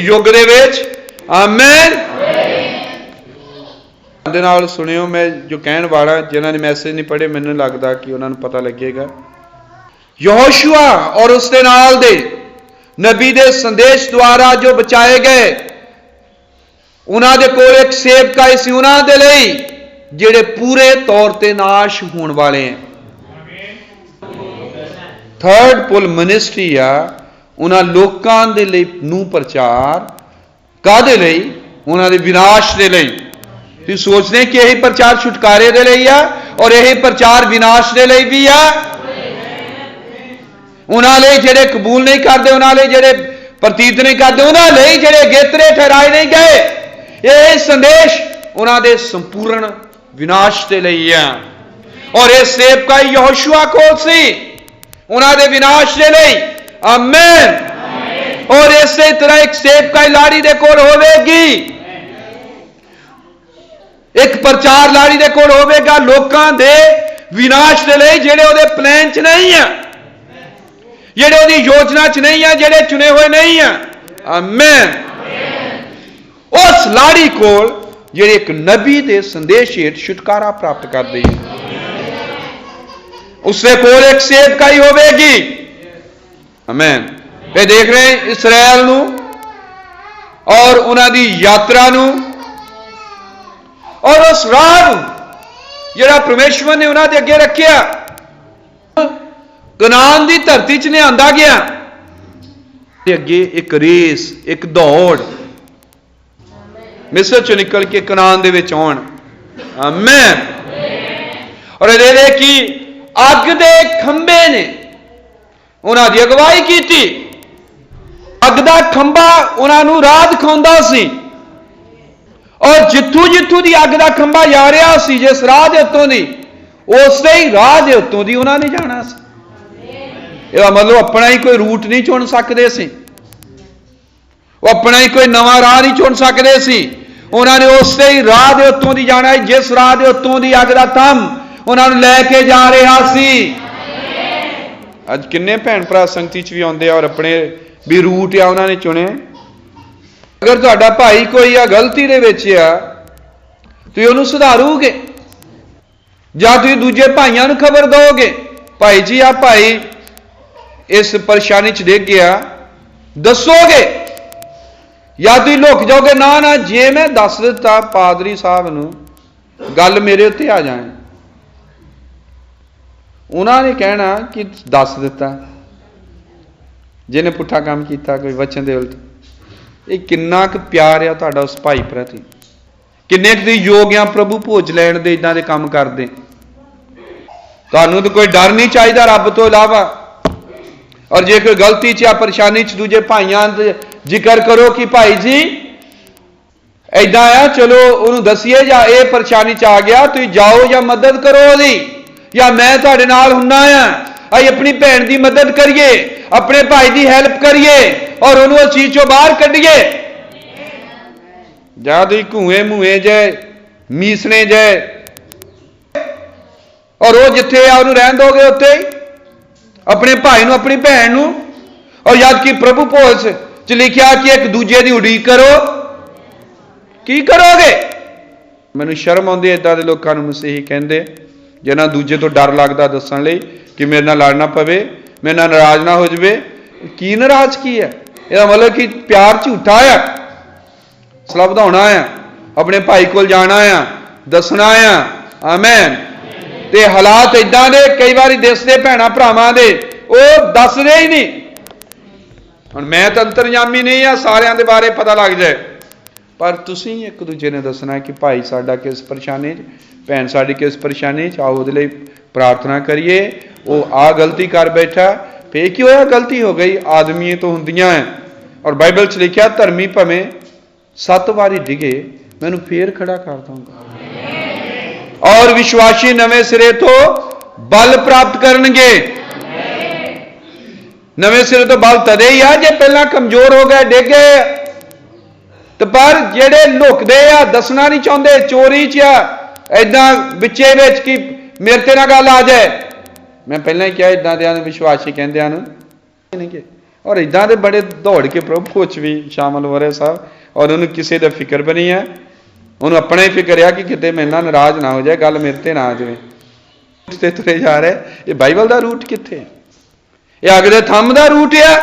युग दे विच। आमीन। दे नाल सुनियो, मैं जो कहण वाला, जिन्हां ने मैसेज नहीं पढ़े, मैनूं लगदा कि उन्हां नूं पता लगेगा। यहोशुआ और उसके नाल दे नबी दे संदेश द्वारा जो बचाए गए, उन्हां दे कोल एक सेवकाई सी उन्हां दे लई जिहड़े पूरे तौर ते नाश होण वाले हैं। थर्ड पुल मिनिस्ट्री आ उन्हां लोकां दे लई नूं प्रचार कादे लई, उन्हां दे विनाश दे लई। तुसीं सोचदे कि यही प्रचार छुटकारे दे लई आ और यही प्रचार विनाश दे लई भी आ। उन्हां लई जिहड़े कबूल नहीं करते, उन्हां लई जिहड़े प्रतीत नहीं करते, उन्हां लई जिहड़े गेतरे ठहराए नहीं गए, यह संदेश उन्हां दे संपूर्ण विनाश दे लई आ। और यह सेवकाई यहोशुआ कोल सी उन्हां दे विनाश दे लई। आमीन। और इसे तरह एक सेवकाई लाड़ी दे कोल होवेगी, एक प्रचार लाड़ी दे कोल होवेगा लोकां दे विनाश दे लई, जिहड़े उहदे प्लान च नहीं है, जिहड़े उहदी योजना च नहीं है, जिहड़े चुने हुए नहीं है। आमीन। उस लाड़ी कोल जिहड़ी एक नबी दे संदेश हेठ छुटकारा प्राप्त कर दी, उसके कोल एक सेवकाई होवेगी। आमीन। वे देख रहे हैं इसराइल नू और उन्हां दी यात्रा नू और उस राह नू जिहड़ा परमेश्वर ने उन्हां दे अगे रखिया, कनान दी धरती च लिआंदा गया। अगे एक रेस, एक दौड़, मिस्र चों निकल के कनान दे विच आउण। आमीन। और ये कि अग दे खंबे ने उन्हां दी अगवाई की। अग दा खंबा उन्हां नूं राह दिखाउंदा सी और जिथों जिथों दी अग दा खंबा जा रहा सी, जिस राह दे उत्तों दी, उस ही राह दे उत्तों दी उन्हां ने जाना सी। ਇਹਦਾ मतलब अपना ही कोई रूट नहीं चुन सकते सी, वो अपना ही कोई नवा राह नहीं चुन सकते सी। उन्होंने उस ही राह के उत्तों दी जाना, जिस राह के उत्तों दी अग दा थंम उन्होंने लैके जा रहा सी। अज किन्ने भैन भरा संगति च भी आउंदे और अपने भी रूट आ उन्होंने चुने। अगर तुहाडा भाई कोई आ गलती दे विच आ, तुसीं उहनूं सुधारोगे जां तुसीं दूजे भाइयां नूं खबर दोगे, भाई जी आ भाई इस परेशानी च डिग गया, दसोगे या तुम लुक जाओगे? ना ना, जे मैं दस दिता पादरी साहब नूं, गल मेरे उत्ते आ जाए, उन्होंने कहना कि दस दिता, जिन्हें पुट्ठा काम किया कोई वचन दे उलट। ये किन्ना क प्यार है तुहाडा उस भाई प्रति, किन्ने क योग आ प्रभु भोज लैण दे, इदां दे काम करदे। तुहानूं तो कोई डर नहीं चाहिए रब तो इलावा। और जे कोई गलती च या परेशानी च दूजे भाइयों जिक्र करो कि भाई जी ऐदा आ, चलो उन्होंने दसीए या ये परेशानी च आ गया, तुम जाओ या मदद करो ओदी, या मैं तुहाडे नाल हुन्ना आ, अई अपनी भैन की मदद करिए, अपने भाई की हैल्प करिए और उन्होंने उस चीज चो बाहर कढ़िए। जा तुम घूए मूए जे मीसने जे और वो जिथे आ उन्होंने रहन दोगे उत्थे ही, अपने भाई नूं अपनी भैन नूं। और याद कि प्रभु भोज च लिखिया कि एक दूजे की उड़ीक करो, की करोगे? मैनूं शर्म आउंदी इदां दे लोकां नूं मसीही कहंदे जिन्हां दूजे तो डर लगदा दस्सण लई कि मेरे नाल लड़ ना पवे, मेरे नाल नाराज ना हो जाए। की नाराज की है? इसदा मतलब कि प्यार झूठा है, सलाह वधाउणा है, अपने भाई कोल जाना है, दसना है। आमीन। ते हालात इदां दे कई बारी दिसदे भैणां भरावां दे, वो दसदे ही नहीं। हुण मैं तो अंतरजामी नहीं आ, सारिਆਂ दे बारे पता लग जाए, पर तुसीं एक दूजे ने दसना कि भाई साडा किस परेशानी, भैन साडी किस परेशानी, आओ उहदे लई प्रार्थना करिए। वो आ गलती कर बैठा, फिर की होया? गलती हो गई, आदमी तो हुंदियां हैं। और बाइबल च लिखिया धर्मी भावें 7 वारी डिगे मैनूं फिर खड़ा कर दूंगा, और विश्वासी नवे सिरे तो बल प्राप्त करनगे। नवे सिरे तो बल तदे ही आ जे पहला कमजोर हो गए, डिग गए। तो पर जेड़े लुकदे आ, दसना नहीं चाहते, चोरी च इदां विचे विच कि मेरे ते ना गल आ जाए। मैं पहले ही कहा इदां दे विश्वासी कहंदे नहीं, और इदां दे बड़े दौड़ के प्रभु च भी शामिल हो रहे साहब, और उन्होंने किसी का फिक्र भी नहीं है, उन्होंंने अपना ही फिक्र है कि कितने मेरे नाल नाराज ना हो जाए, गल मेरे ते ना आ जाए। तुरे जा रहे, ये बाइबल का रूट कित्थे? ये अग दे थंब दा रूट है।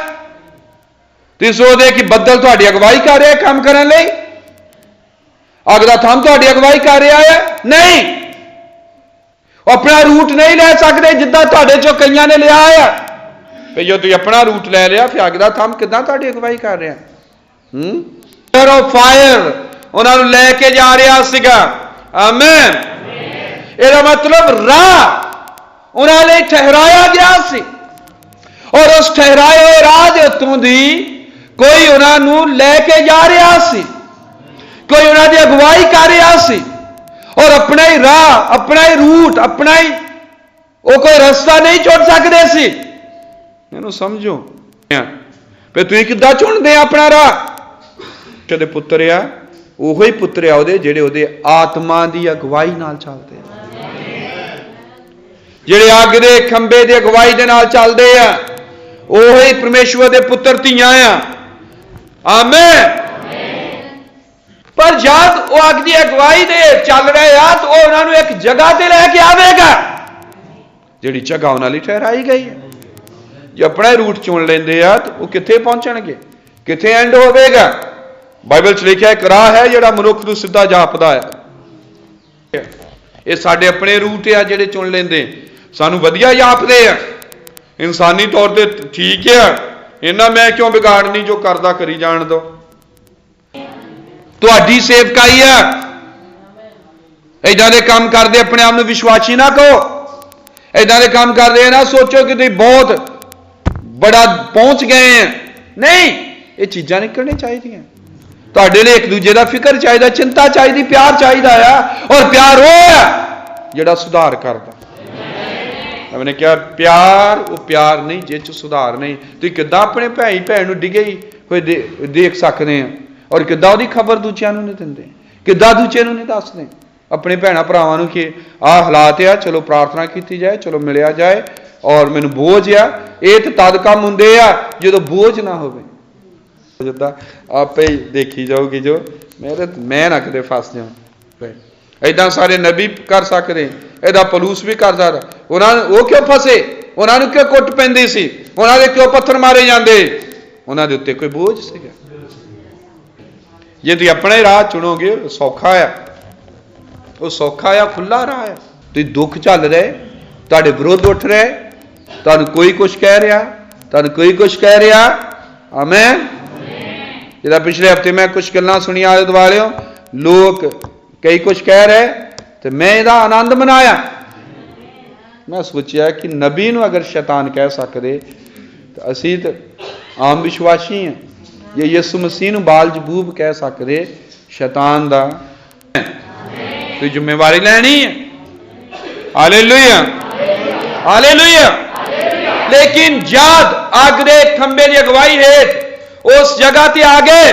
तुसीं सोचदे कि बदल तुहाडी अगवाई कर रहा है काम करने लई, अग दा थंब तुहाडी अगवाई कर रहा है? नहीं, अपना रूट नहीं ले सकते जिद्दां तुहाडे चों कईयां ने लिया है। फिर जो तुसीं अपना रूट ले लिया, फिर अग दा थंब किदां तुहाडी अगवाई कर रहा? फायर उन्होंने लैके जा रहा सीगा। आमीन। इसदा मतलब राह उन्होंने ठहराया गया सी, और उस ठहराए हुए राह के उत्तों दी कोई उन्होंने लैके जा रहा सी, कोई उन्होंने अगवाई कर रहा सी, और अपना ही राह, अपना ही रूट, अपना ही वो कोई रास्ता नहीं चुन सकते सी। इहनूं समझो। फिर तुसीं किद्दां चुनदे अपना राह? दे पुत्र आ, ओहो ही पुत्र आ उहदे जिहड़े उहदे आत्मा की अगवाई नाल चलदे, जिहड़े अग दे खंबे की अगवाई दे नाल चलदे आ, ओहो ही परमेश्वर दे पुत्र धीआं आ। आमीन। पर जद वो अग की अगवाई दे चल रहे आ, तो वह उन्होंने एक जगह ते लैके आवेगा, जिहड़ी जगह उन्हां लई ठहराई गई है। जे अपना रूट चुन लेंदे आ, तो वो कित्थे पहुंचणगे, कित्थे एंड होवेगा? बाइबल च लिखिया एक राह है जिहड़ा मनुख नूं सीधा जापदा है। ये साडे अपने रूट आ जिहड़े चुन लेंदे, सानूं वधिया जापदे आ, इंसानी तौर ते ठीक है, इन्ना मैं क्यों बिगाड़नी, जो करदा करी जाण दो। तुहाडी सेवकाई है, इदां दे काम करदे अपने आप नूं विश्वासी ना कहो, इदां दे काम करदे ना सोचो कि तुसीं बहुत बड़ा पहुंच गए हैं। नहीं, ये चीज़ां नहीं करनी चाहिए। तुहाडे लई एक दूजे का फिक्र चाहिए, चिंता चाहिए, प्यार चाहिए आ, और प्यार वो है जिहड़ा सुधार करदा। मैंने कहा प्यार वो प्यार नहीं जिस च सुधार नहीं। तुसीं किद्दां अपने भाई भैन नूं डिगे होए देख सकते हैं, और किद्दां उहदी खबर दूजिआं नूं नहीं दिंदे, किद्दां दूजे नूं नहीं दसदे अपने भैणां भरावां नूं कि आह हालात आ, चलो प्रार्थना की जाए, चलो मिलिया जाए, और मैनूं बोझ आ। ये तो तद काम हुंदे आ जदों बोझ ना होवे, जिद्दां आपे ही देखी जाऊगी जो मैं ना किते फस जाऊं। इदां सारे नबी कर सकते, इहदा पलूस भी कर सकदा। वो क्यों फसे, उन्होंने क्यों कुट पैंदी सी, उन्होंने क्यों पत्थर मारे जाते, उन्होंने उत्ते कोई बोझ सीगा। जे तुसीं अपना ही राह चुनोगे, सौखा है, वो सौखा है, खुला राह है। तुसीं दुख झल रहे, तुहाडे विरोध उठ रहे, तुहानूं कोई कुछ कह रहा, तुहानूं कोई कुछ कह रहा। आमीन। जिहड़ा पिछले हफ्ते मैं कुछ गल्लां सुनिया आले दुआले, लोग कई कुछ कह रहे, तो मैं इहदा आनंद मनाया। मैं सोचा कि नबी नूं अगर शैतान कह सकते, तो असीं तो आम विश्वासी हैं। जे यसू मसीह नूं बाल जबूब कह सकते, शैतान दा कोई जिम्मेवारी लैनी है। Hallelujah hallelujah. लेकिन जद अग दे खंबे की अगवाई हेठ उस जगह ते आ गए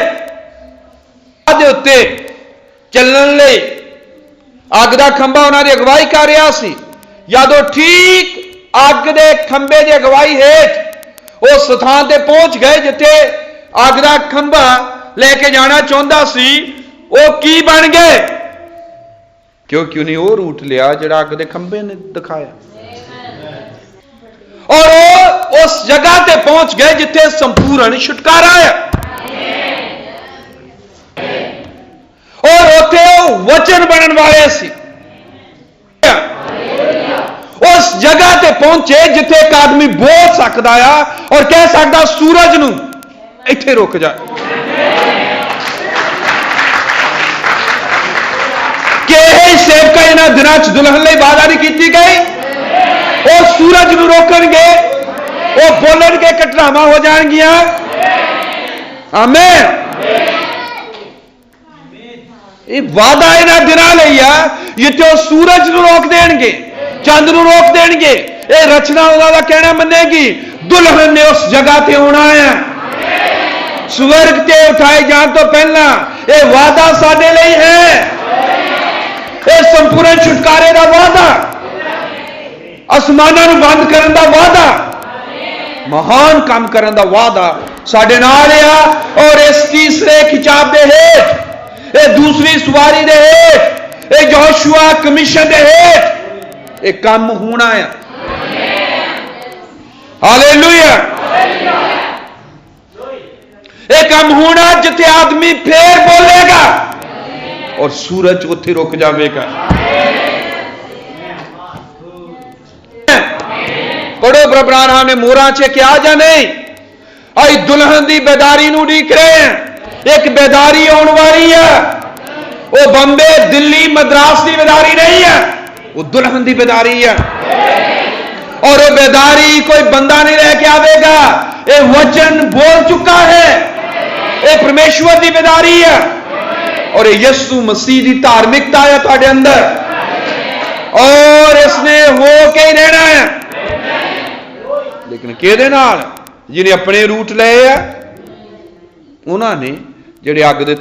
दे उत्ते चलण लई अग दा खंबा उन्हां दी अगवाई कर रहा सी। जदों ठीक अग दे खंबे की अगवाई हेठ उस स्थान ते पहुंच गए जिथे अग दा खंबा लेके जाना चाहता सी, वो की बन गए? क्योंकि उन्हें वो रूट लिया जिहड़ा अग दे खंबे ने दिखाया, और वो उस जगह ते पहुंच गए जिथे संपूर्ण छुटकारा है। और उथे वचन बनने वाले सी। उस जगह ते पहुंचे जिथे एक आदमी बोल सकता है और कह सकता सूरज नूं इत्थे रुक जा। कि यही सेवका इन्हां दिनां च दुल्हन लई वादा नहीं की गई। वो सूरज नूं रोकणगे, वो बोलणगे, घटनावां हो जाणगियां। आमीन। ये वादा इन्हां दिनां लई आ जिथे वो सूरज नूं रोक देणगे, चंद नूं रोक देणगे। ये रचना उन्हां कहना मन्नेगी, दुल्हन ने उस जगह ते आउणा है। स्वर्ग ते उठाए जाण तो पहला ये वादा साडे लई है। ये संपूर्ण छुटकारे दा वादा, आसमानां नूं बंद करन दा वादा, महान काम करन दा वादा साडे नाल आ। और इस तीसरे खिताब दे हेठ, ये दूसरी सवारी दे हेठ, ये यहोशुआ कमीशन दे हेठ एक काम होना है। हालेलुया। एक काम होना जिथे आदमी फिर बोलेगा और सूरज उत्थे रुक जाएगा। पढ़ो प्रभु ने मोरा च क्या जा नहीं, आई दुल्हन की बेदारी नूं उड़ीक रहे हैं। एक बेदारी आने वाली है। वो बंबे, दिल्ली, मद्रास की बेदारी नहीं है, वो दुल्हन की बेदारी है। और वो बेदारी कोई बंदा नहीं रह के आवेगा, ये वचन बोल चुका है। ये परमेश्वर की बेदारी है और यीशु मसीह की धार्मिकता है तुहाडे अंदर, और इसने हो के ही रहना है। लेकिन किहदे नाल? जिन्हें अपने रूट लए आ, उन्होंने जिहड़े अग दे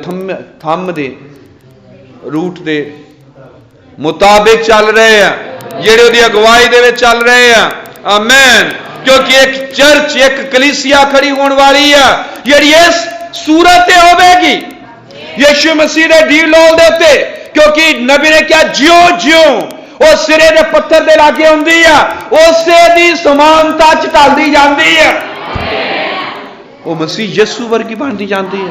थंम दे रूट दे मुताबिक चल रहे हैं, जिहड़े उहदी अगवाई दे विच चल रहे हैं। आमीन। क्योंकि एक चर्च, एक कलीसिया खड़ी होने वाली है जिहड़ी इस सूरत ते होवेगी, यीशु मसीह दे डी लोल दे उत्ते। क्योंकि नबी ने क्या, जियो जियो वो सिरे दे पत्थर दे लागे हुंदी है, उसे दी समानता च ढलदी जांदी है। वो मसीह यीशु वर्गी बनती जाती है।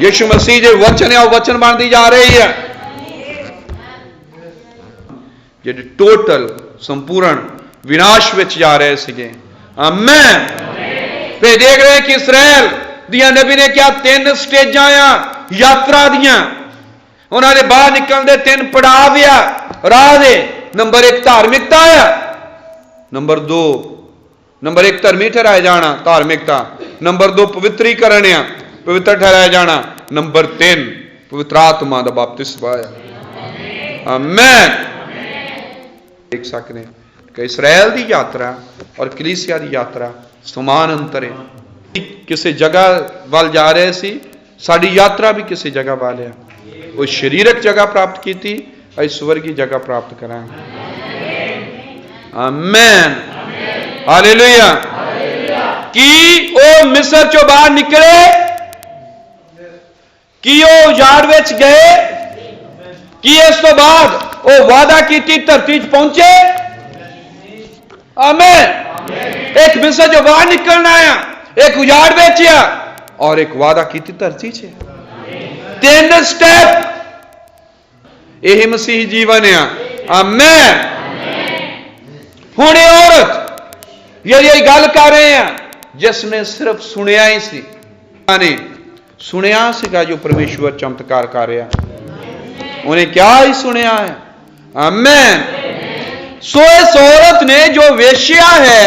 यीशु मसीह जो वचन है वो वचन बनती जा रही है, जो टोटल संपूर्ण विनाश विच जा रहे थे। आमीन। फिर देख रहे हैं कि इसराइल दिया नबी ने क्या 3 स्टेजां आ यात्रा दियां। उन्होंने बाहर निकलते 3 पड़ाव आ राह दे। नंबर 1 धार्मिकता आ, नंबर 1 धर्मी ठहराया जाना, धार्मिकता। नंबर 2 पवित्रीकरण आ, पवित्र ठहराया जाना। नंबर 3 पवित्र आत्मा दा बपतिस्मा है। आमीन। देख सकते हैं कि इसराइल की यात्रा और कलीसिया की यात्रा समान अंतर है। किसी जगह वाल जा रहे सी, साडी यात्रा भी किसी जगह वाल है। वो शरीरक जगह प्राप्त की थी, स्वर्गीय जगह प्राप्त करा। आमीन। हालेलुया। कि वो मिस्र चो बाहर निकले, कि वो उजाड़ विच गए, कि इस तो बाद वो वादा की धरती पहुंचे। आमीन। एक मिस्र जो बाहर निकलना आया, एक उजाड़ विच आ, और एक वादा की धरती च। 3 स्टेप यही मसीह जीवन है। आमीन। हुण ये औरत यही गल कर रहे हैं जिसने सिर्फ सुनिया ही सी, ने सुनिया सीगा जो परमेश्वर चमत्कार कर रहा, उन्हें क्या ही सुनिया है। आमीन। सो इस औरत ने जो वेश्या है,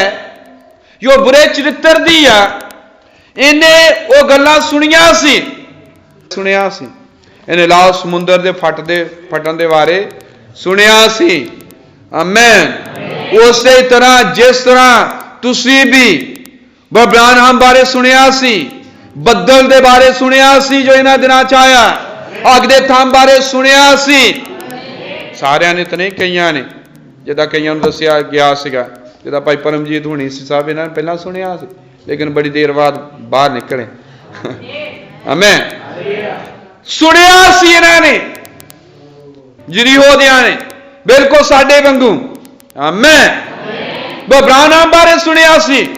जो बुरे चरित्र दी है, इन्हें वो गल्लां सुनिया सी। ਇਹਨੇ ਲਾਲ ਸਮੁੰਦਰ ਦੇ ਫਟਣ ਦੇ ਬਾਰੇ ਸੁਣਿਆ ਸੀ। ਆਮੇਨ। ਉਸੇ ਤਰ੍ਹਾਂ ਜਿਸ ਤਰ੍ਹਾਂ ਤੁਸੀਂ ਵੀ ਅਬਰਾਹਮ ਬਾਰੇ ਸੁਣਿਆ ਸੀ, ਬੱਦਲ ਦੇ ਬਾਰੇ ਸੁਣਿਆ ਸੀ ਜੋ ਇਹਨਾਂ ਦਿਨਾਂ ਚ ਆਇਆ, ਅੱਗ ਦੇ ਥੰਮ ਬਾਰੇ ਸੁਣਿਆ ਸੀ। ਸਾਰਿਆਂ ਨੇ ਤਾਂ ਨਹੀਂ, ਕਈਆਂ ਨੇ, ਜਿੱਦਾਂ ਕਈਆਂ ਨੂੰ ਦੱਸਿਆ ਗਿਆ ਸੀਗਾ, ਜਿੱਦਾਂ ਭਾਈ ਪਰਮਜੀਤ ਹੁਣੀ ਸੀ ਸਾਹਿਬ, ਇਹਨਾਂ ਨੇ ਪਹਿਲਾਂ ਸੁਣਿਆ ਸੀ ਲੇਕਿਨ ਬੜੀ ਦੇਰ ਬਾਅਦ ਬਾਹਰ ਨਿਕਲੇ। ਆਮੇਨ। ਸੁਣਿਆ ਸੀ ਇਹਨਾਂ ਨੇ, ਯਰੀਹੋ ਦਿਆਂ ਨੇ, ਬਿਲਕੁਲ ਸਾਡੇ ਵਾਂਗੂ। ਆਮੇਨ। ਅਬਰਾਹਮ ਬਾਰੇ ਸੁਣਿਆ ਸੀ।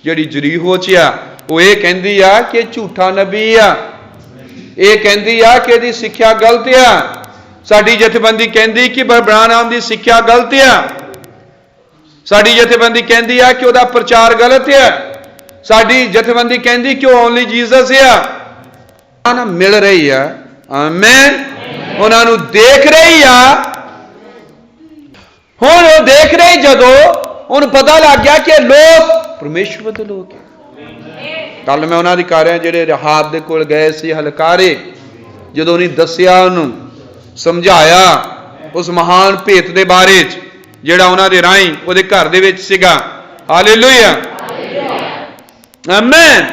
ਜਿਹੜੀ ਯਰੀਹੋ ਚ ਆ ਉਹ ਇਹ ਕਹਿੰਦੀ ਆ ਕਿ ਝੂਠਾ ਨਬੀ ਆ, ਇਹ ਕਹਿੰਦੀ ਆ ਕਿ ਇਹਦੀ ਸਿੱਖਿਆ ਗਲਤ ਆ। ਸਾਡੀ ਜਥੇਬੰਦੀ ਕਹਿੰਦੀ ਕਿ ਅਬਰਾਹਮ ਦੀ ਸਿੱਖਿਆ ਗਲਤ ਆ। ਸਾਡੀ ਜਥੇਬੰਦੀ ਕਹਿੰਦੀ ਆ ਕਿ ਉਹਦਾ ਪ੍ਰਚਾਰ ਗਲਤ ਆ। ਸਾਡੀ ਜਥੇਬੰਦੀ ਕਹਿੰਦੀ ਕਿ ਉਹ ਓਨਲੀ ਜੀਸਸ ਆ। ਨਾ ਮਿਲ ਰਹੀ ਆ। ਆਮੇਨ। ਉਹਨਾਂ ਨੂੰ ਦੇਖ ਰਹੀ ਆ। ਹੁਣ ਉਹ ਦੇਖ ਰਹੀ, ਜਦੋਂ ਉਹਨੂੰ ਪਤਾ ਲੱਗ ਗਿਆ ਕਿ ਲੋਕ ਪਰਮੇਸ਼ਵਰ ਦੇ ਲੋਕ ਹੈ। ਕੱਲ ਮੈਂ ਉਹਨਾਂ ਦੀ ਕਰ ਰਿਹਾ ਜਿਹੜੇ ਰਹਾਬ ਦੇ ਕੋਲ ਗਏ ਸੀ, ਹਲਕਾਰੇ, ਜਦੋਂ ਉਹਨੇ ਦੱਸਿਆ, ਉਹਨੂੰ ਸਮਝਾਇਆ ਉਸ ਮਹਾਨ ਭੇਤ ਦੇ ਬਾਰੇ ਚ ਜਿਹੜਾ ਉਹਨਾਂ ਦੇ ਰਾਹੀਂ ਉਹਦੇ ਘਰ ਦੇ ਵਿੱਚ ਸੀਗਾ। ਹਾਲੇਲੂਇਆ। ਆਮੇਨ।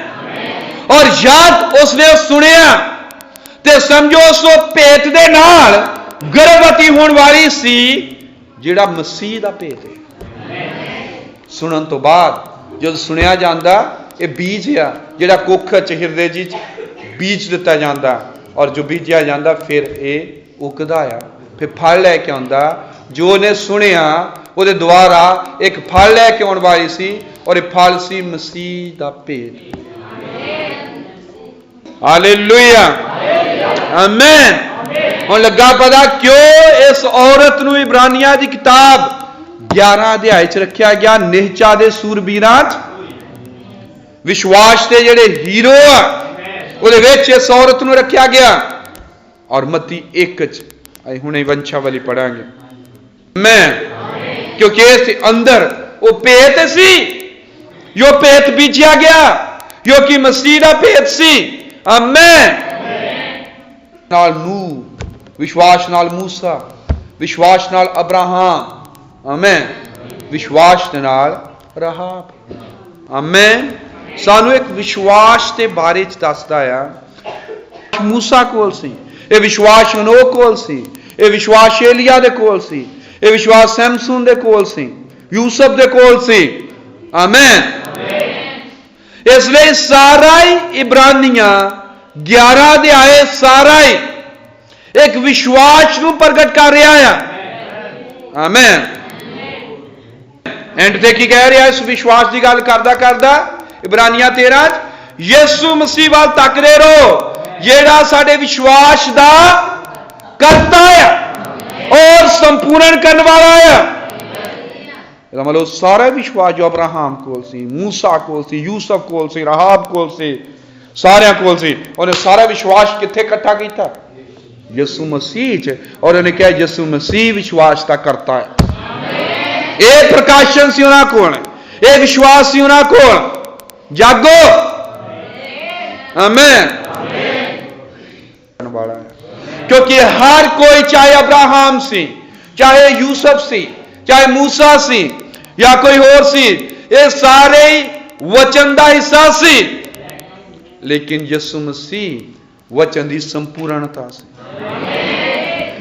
ਔਰ ਜਦ ਉਸਨੇ ਸੁਣਿਆ ਤੇ ਸਮਝੋ ਉਸ ਭੇਤ ਦੇ ਨਾਲ ਗਰਭਵਤੀ ਹੋਣ ਵਾਲੀ ਸੀ, ਜਿਹੜਾ ਮਸੀਹ ਦਾ ਭੇਤ ਹੈ। ਸੁਣਨ ਤੋਂ ਬਾਅਦ ਜਦ ਸੁਣਿਆ ਜਾਂਦਾ, ਇਹ ਬੀਜ ਆ ਜਿਹੜਾ ਕੁੱਖ ਚ ਹਿਰਦੇ ਜੀ ਬੀਜ ਦਿੱਤਾ ਜਾਂਦਾ, ਔਰ ਜੋ ਬੀਜਿਆ ਜਾਂਦਾ ਫਿਰ ਇਹ ਉਗਦਾ ਆ, ਫਿਰ ਫਲ ਲੈ ਕੇ ਆਉਂਦਾ। ਜੋ ਉਹਨੇ ਸੁਣਿਆ ਉਹਦੇ ਦੁਆਰਾ ਇੱਕ ਫਲ ਲੈ ਕੇ ਆਉਣ ਵਾਲੀ ਸੀ, ਔਰ ਇਹ ਫਲ ਸੀ ਮਸੀਹ ਦਾ ਭੇਤ। ਹਾਲੇਲੂਇਆ। ਆਮੇਨ। ਹੁਣ ਲੱਗਾ ਪਤਾ ਕਿਉਂ ਇਸ ਔਰਤ ਨੂੰ ਇਬਰਾਨੀਆਂ ਦੀ ਕਿਤਾਬ 11 ਅਧਿਆਇ ਚ ਰੱਖਿਆ ਗਿਆ। ਨਿਹਚਾ ਦੇ ਸੂਰਬੀਰਾਂ ਚ, ਵਿਸ਼ਵਾਸ ਦੇ ਜਿਹੜੇ ਹੀਰੋ ਆ, ਉਹਦੇ ਵਿੱਚ ਇਸ ਔਰਤ ਨੂੰ ਰੱਖਿਆ ਗਿਆ। ਔਰ ਮੱਤੀ 1 ਚ ਹੁਣੇ ਵੰਸ਼ਾਵਲੀ ਪੜਾਂਗੇ। ਮੈਂ ਕਿਉਂਕਿ ਇਸ ਦੇ ਅੰਦਰ ਉਹ ਭੇਤ ਸੀ, ਜੋ ਭੇਤ ਬੀਜਿਆ ਗਿਆ, ਜੋ ਕਿ ਮਸੀਹ ਦਾ ਭੇਤ ਸੀ। ਆਮੇਨ। ਨਾਲ ਨੂਹ, ਵਿਸ਼ਵਾਸ ਨਾਲ ਮੂਸਾ, ਵਿਸ਼ਵਾਸ ਨਾਲ ਅਬਰਾਹਮ। ਆਮੇਨ। ਵਿਸ਼ਵਾਸ ਦੇ ਨਾਲ ਰਹਾਬ। ਆਮੇਨ। ਸਾਨੂੰ ਇੱਕ ਵਿਸ਼ਵਾਸ ਦੇ ਬਾਰੇ ਚ ਦੱਸਦਾ ਆ। ਮੂਸਾ ਕੋਲ ਸੀ ਇਹ ਵਿਸ਼ਵਾਸ, ਹਨੋਕ ਕੋਲ ਸੀ ਇਹ ਵਿਸ਼ਵਾਸ, ਏਲੀਆ ਦੇ ਕੋਲ ਸੀ ਇਹ ਵਿਸ਼ਵਾਸ, ਸੈਮਸਨ ਦੇ ਕੋਲ ਸੀ, ਯੂਸਫ ਦੇ ਕੋਲ ਸੀ। ਆਮੇਨ। ਇਸ ਲਈ ਸਾਰਾ ਹੀ ਇਬਰਾਨੀਆਂ 11 ਅਧਿਆਏ ਸਾਰਾ ਹੀ ਇੱਕ ਵਿਸ਼ਵਾਸ ਨੂੰ ਪ੍ਰਗਟ ਕਰ ਰਿਹਾ ਆ। ਆਮੇਨ। ਐਂਡ ਤੇ ਕੀ ਕਹਿ ਰਿਹਾ ਇਸ ਵਿਸ਼ਵਾਸ ਦੀ ਗੱਲ ਕਰਦਾ ਕਰਦਾ ਇਬਰਾਨੀਆਂ 13 ਚ, ਯਿਸੂ ਮਸੀਹ ਵੱਲ ਤੱਕਦੇ ਰਹੋ ਜਿਹੜਾ ਸਾਡੇ ਵਿਸ਼ਵਾਸ ਦਾ ਕਰਤਾ ਆ ਔਰ ਸੰਪੂਰਨ ਕਰਨ ਵਾਲਾ ਆ। ਇਹਦਾ ਮਤਲਬ ਸਾਰਾ ਵਿਸ਼ਵਾਸ ਜੋ ਅਬਰਾਹਮ ਕੋਲ ਸੀ, ਮੂਸਾ ਕੋਲ ਸੀ, ਯੂਸਫ ਕੋਲ ਸੀ, ਰਹਾਬ ਕੋਲ ਸੀ, ਸਾਰਿਆਂ ਕੋਲ ਸੀ, ਉਹਨੇ ਸਾਰਾ ਵਿਸ਼ਵਾਸ ਕਿੱਥੇ ਇਕੱਠਾ ਕੀਤਾ? ਯਿਸੂ ਮਸੀਹ ਚ। ਔਰ ਉਹਨੇ ਕਿਹਾ ਯਿਸੂ ਮਸੀਹ ਵਿਸ਼ਵਾਸ ਦਾ ਕਰਤਾ ਹੈ। ਇਹ ਪ੍ਰਕਾਸ਼ਨ ਸੀ ਉਹਨਾਂ ਕੋਲ, ਇਹ ਵਿਸ਼ਵਾਸ ਸੀ ਉਹਨਾਂ ਕੋਲ। ਜਾਗੋ। ਆਮੇਨ। क्योंकि हर कोई, चाहे अब्राहम सी, चाहे यूसुफ सी, चाहे मूसा सी या कोई और सी, ये सारे वचन का हिस्सा सी, लेकिन यीशु मसीह वचन की संपूर्णता सी।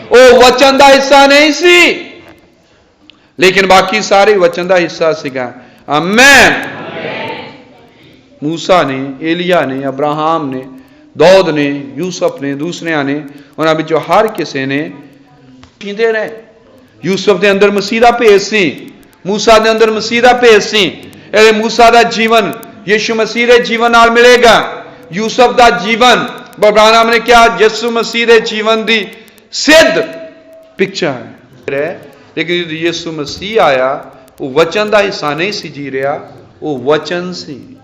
वो वचन का हिस्सा नहीं सी, लेकिन बाकी सारे वचन का हिस्सा सीगा। आमेन। मूसा ने, एलिया ने, अब्राहम ने, दाऊद ने, यूसुफ ने, दूसरिਆਂ ਨੇ, ਉਹਨਾਂ ਵਿੱਚੋਂ ਹਰ ਕਿਸੇ ਨੇ ਪੀਂਦੇ ਰਹੇ। ਯੂਸੁਫ ਦੇ ਅੰਦਰ ਮਸੀਹ ਦਾ ਭੇਤ ਸੀ, ਮੂਸਾ ਦੇ ਅੰਦਰ ਮਸੀਹ ਦਾ ਭੇਤ ਸੀ। ਇਹ ਮੂਸਾ ਦਾ ਜੀਵਨ ਯਿਸੂ ਮਸੀਹ ਦੇ ਜੀਵਨ ਨਾਲ ਮਿਲੇਗਾ। ਯੂਸੁਫ ਦਾ ਜੀਵਨ ਅਬਰਾਹਮ ਨੇ ਕਿਹਾ ਯਿਸੂ ਮਸੀਹ ਦੇ ਜੀਵਨ ਦੀ ਸਿੱਧ ਪਿਕਚਰ ਹੈ। ਲੇਕਿਨ ਜਦੋਂ ਯਿਸੂ ਮਸੀਹ ਆਇਆ, ਉਹ ਵਚਨ ਦਾ ਹਿੱਸਾ ਨਹੀਂ ਸੀ ਜੀ ਰਿਹਾ, ਉਹ ਵਚਨ ਸੀ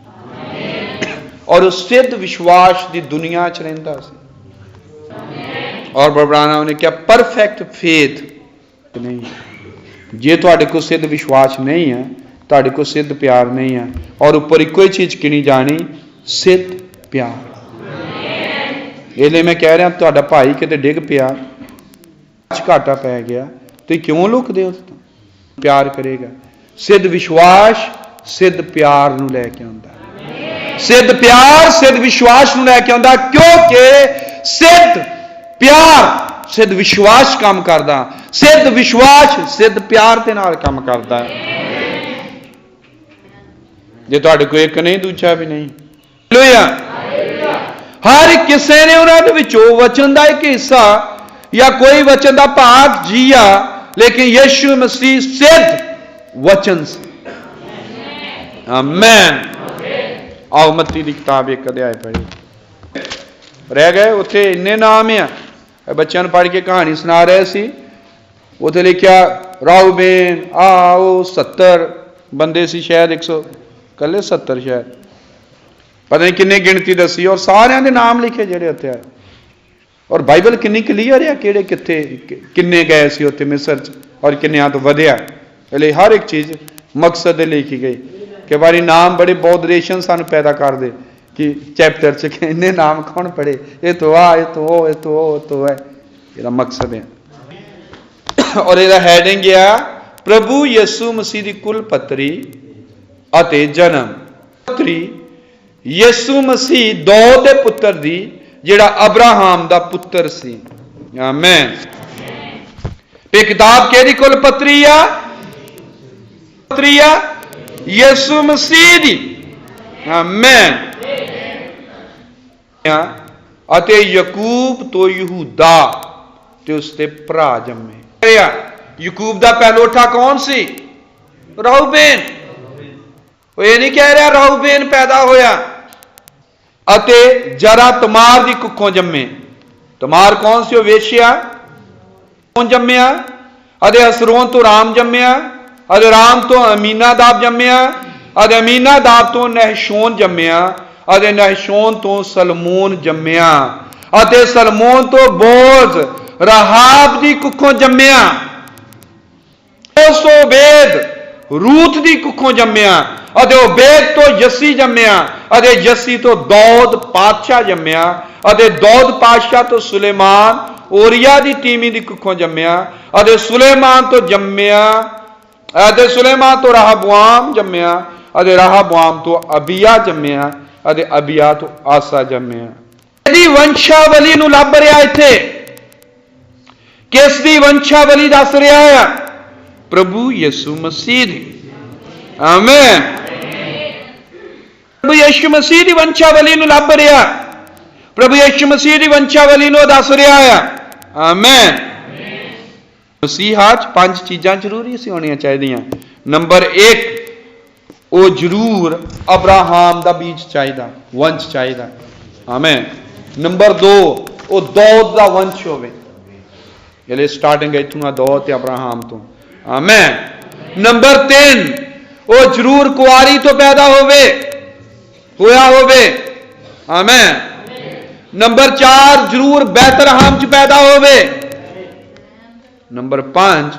ਔਰ ਉਹ ਸਿੱਧ ਵਿਸ਼ਵਾਸ ਦੀ ਦੁਨੀਆ ਚ ਰਹਿੰਦਾ ਸੀ। ਔਰ ਅਬਰਾਹਮ ਨੇ ਕਿਹਾ ਪਰਫੈਕਟ ਫੇਥ ਨਹੀਂ। ਜੇ ਤੁਹਾਡੇ ਕੋਲ ਸਿੱਧ ਵਿਸ਼ਵਾਸ ਨਹੀਂ ਹੈ, ਤੁਹਾਡੇ ਕੋਲ ਸਿੱਧ ਪਿਆਰ ਨਹੀਂ ਹੈ। ਔਰ ਉੱਪਰ ਇੱਕੋ ਹੀ ਚੀਜ਼ ਕਿਣੀ ਜਾਣੀ, ਸਿੱਧ ਪਿਆਰ। इसलिए मैं कह रहा तुहाडा भाई किते डिग पिया, घाटा पै गया, तुसीं क्यों लुकदे हो? प्यार करेगा। सिद्ध विश्वास सिद्ध प्यार नूं लैके आउंदा, सिद्ध प्यार सिद्ध विश्वास नूं लैके आउंदा, क्योंकि सिद्ध प्यार सिद्ध विश्वास काम करदा, सिद्ध विश्वास सिद्ध प्यार दे नाल काम करदा है। जे तुहाडे कोल एक नहीं दूजा भी नहीं। हालेलुया। हर किसी ने उन्होंने विचों वचन का एक हिस्सा या कोई वचन का भाग जिया, लेकिन यीशु मसीह सिद्ध वचन से। आमीन। आओ मत्ती की किताब एक अध्याय पढ़ी। रह गए उत्थे इन्ने नाम है, बच्चों पढ़ के कहानी सुना रहे सी, उत्थे लिखा राउबेन आओ 70 बंदे सी, शायद 100 कले 70 शायद, पता नहीं किन्नी गिनती दसी, और सारिਆਂ ਦੇ नाम लिखे ਜਿਹੜੇ ਉੱਥੇ ਆਏ। और बाइबल किन्नी क्लीयर है किहड़े कित्थे किन्ने गए सी उत्थे मिस्र च और किन्नियां तो वधिया। इसलिए हर एक चीज़ मकसद दे लिखी गई कि बारी नाम बड़े बॉदरेशन सानू पैदा कर दे कि चैप्टर च इन्ने नाम कौन पढ़े, ये तो आ, ये तो वो, ये तो वो, तो है, ये मकसद है। और इसका हैडिंग है प्रभु यसू मसीह की कुल पत्री अते जन्म पत्री यसू मसीह दो दे पुत्र दी जिहड़ा अब्राहम दा पुत्र सी। आमीन। ते किताब केदी कुल पत्री आ? पत्री आ यसू मसीह दी। आमीन। अते यकूब तो यहूदा ते उसते भरा जम्मे। यकूब दा पहलोठा कौन सी? राउबेन। वो ये नहीं कह रहा राउबेन पैदा होया अते जरा तमार दी कुखों जम्मे। तमार कौन सी? वेश्या। कौन जम्मिया? अदे हसरोन तो राम जम्मिया, अदे राम तो अमीनादाब जम्मिया, अदे अमीनादाब तो नहशोन जम्मिया, अदे नहशोन तो सलमोन जम्मिया, अते सलमोन तो बोज रहाब दी कुखों जम्मिया, सो बेद रूत दी कुखों जम्मिया, अदे ओबेद तो यसी जम्मिया, अदे यसी तो दौद पातशाह जम्मिया, अदे दौद पातशाह तो सुलेमान ओरिया दी टीमी दी कुखों जम्मिया, अदे सुलेमान तो जम्मिया, अदे सुलेमान तो राहबुआम जम्मिया, अदे राहबुआम तो अबिया जम्मिया, अदे अबिया तो आसा जम्मिया। यदि वंशावली नूं लभ रिहा इत्थे किस दी वंशावली दस रिहा है? प्रभु यसू मसीह दी। आमीन। प्रभु यीशु मसीह की वंशावली नूं लभ रिहा, प्रभु यीशु मसीह की वंशावली नूं दस रिहा है। आमीन। मसीहा च 5 चीज़ां जरूरी सी होनियां चाहिदियां। नंबर 1 वो जरूर अब्राहम दा बीज चाहिदा, वंश चाहिदा। आमीन। नंबर 2 वो दौद दा वंश होवे, इसलिए स्टार्टिंग इत्थों दौद ते अब्राहम तो। आमीन। नंबर 3 वो जरूर कुआरी तो पैदा होवे, होया होवे। आमीन। नंबर 4 जरूर बैतलहम च पैदा होवे। नंबर 5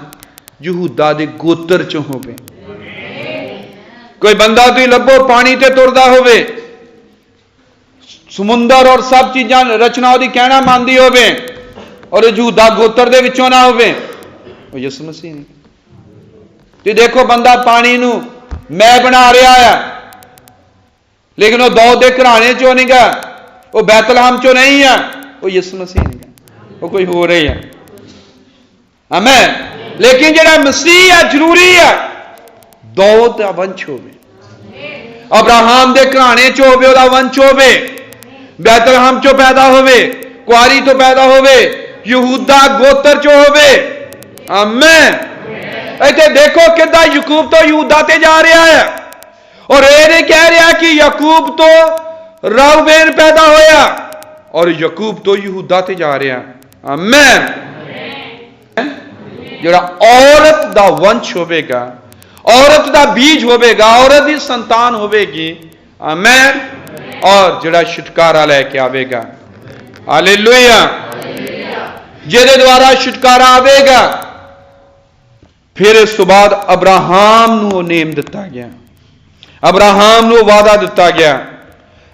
यहूदा दे गोत्र च होवे। कोई बंदा तुसीं लभो पानी ते तुरदा होवे, समुंदर और सब चीज़ां रचना उहदी कहना मानदी होवे और यहूदा गोत्र दे विचों ना होवे, वो यसू मसीह नहीं। ते देखो बंदा पानी नूं मैं बना रहा है, लेकिन वो दौद दे घराने चो नहीं गा, वो बैतलहम चो नहीं है, वो यसू मसीह नहीं गा, वो कोई हो रही है। आमीन। लेकिन जिहड़ा मसीह है जरूरी है दौद दा वंश होवे, अब्राहम दे घराने चो होवे, ओहदा वंश होवे, बैतलहम चो पैदा होवे, कुआरी तो पैदा होवे, यहूदा गोत्र चो होवे। आमीन। इत्थे देखो किदा यकूब तो यहूदा ते जा रहा है, और ये कह रहा कि यकूब तो राउबेन पैदा होया और यकूब तो यहूदा ते जा रहा। आमीन। जिहड़ा औरत दा वंश होवेगा, औरत दा बीज होवेगा, औरत दी संतान होवेगी। आमीन। और जिहड़ा छुटकारा लेके आवेगा। हालेलुया। जिहदे द्वारा छुटकारा आवेगा। फिर इस तो बाद अब्राहम नूं नेम दिता गया, अब्राहम नूं वादा दिता गया।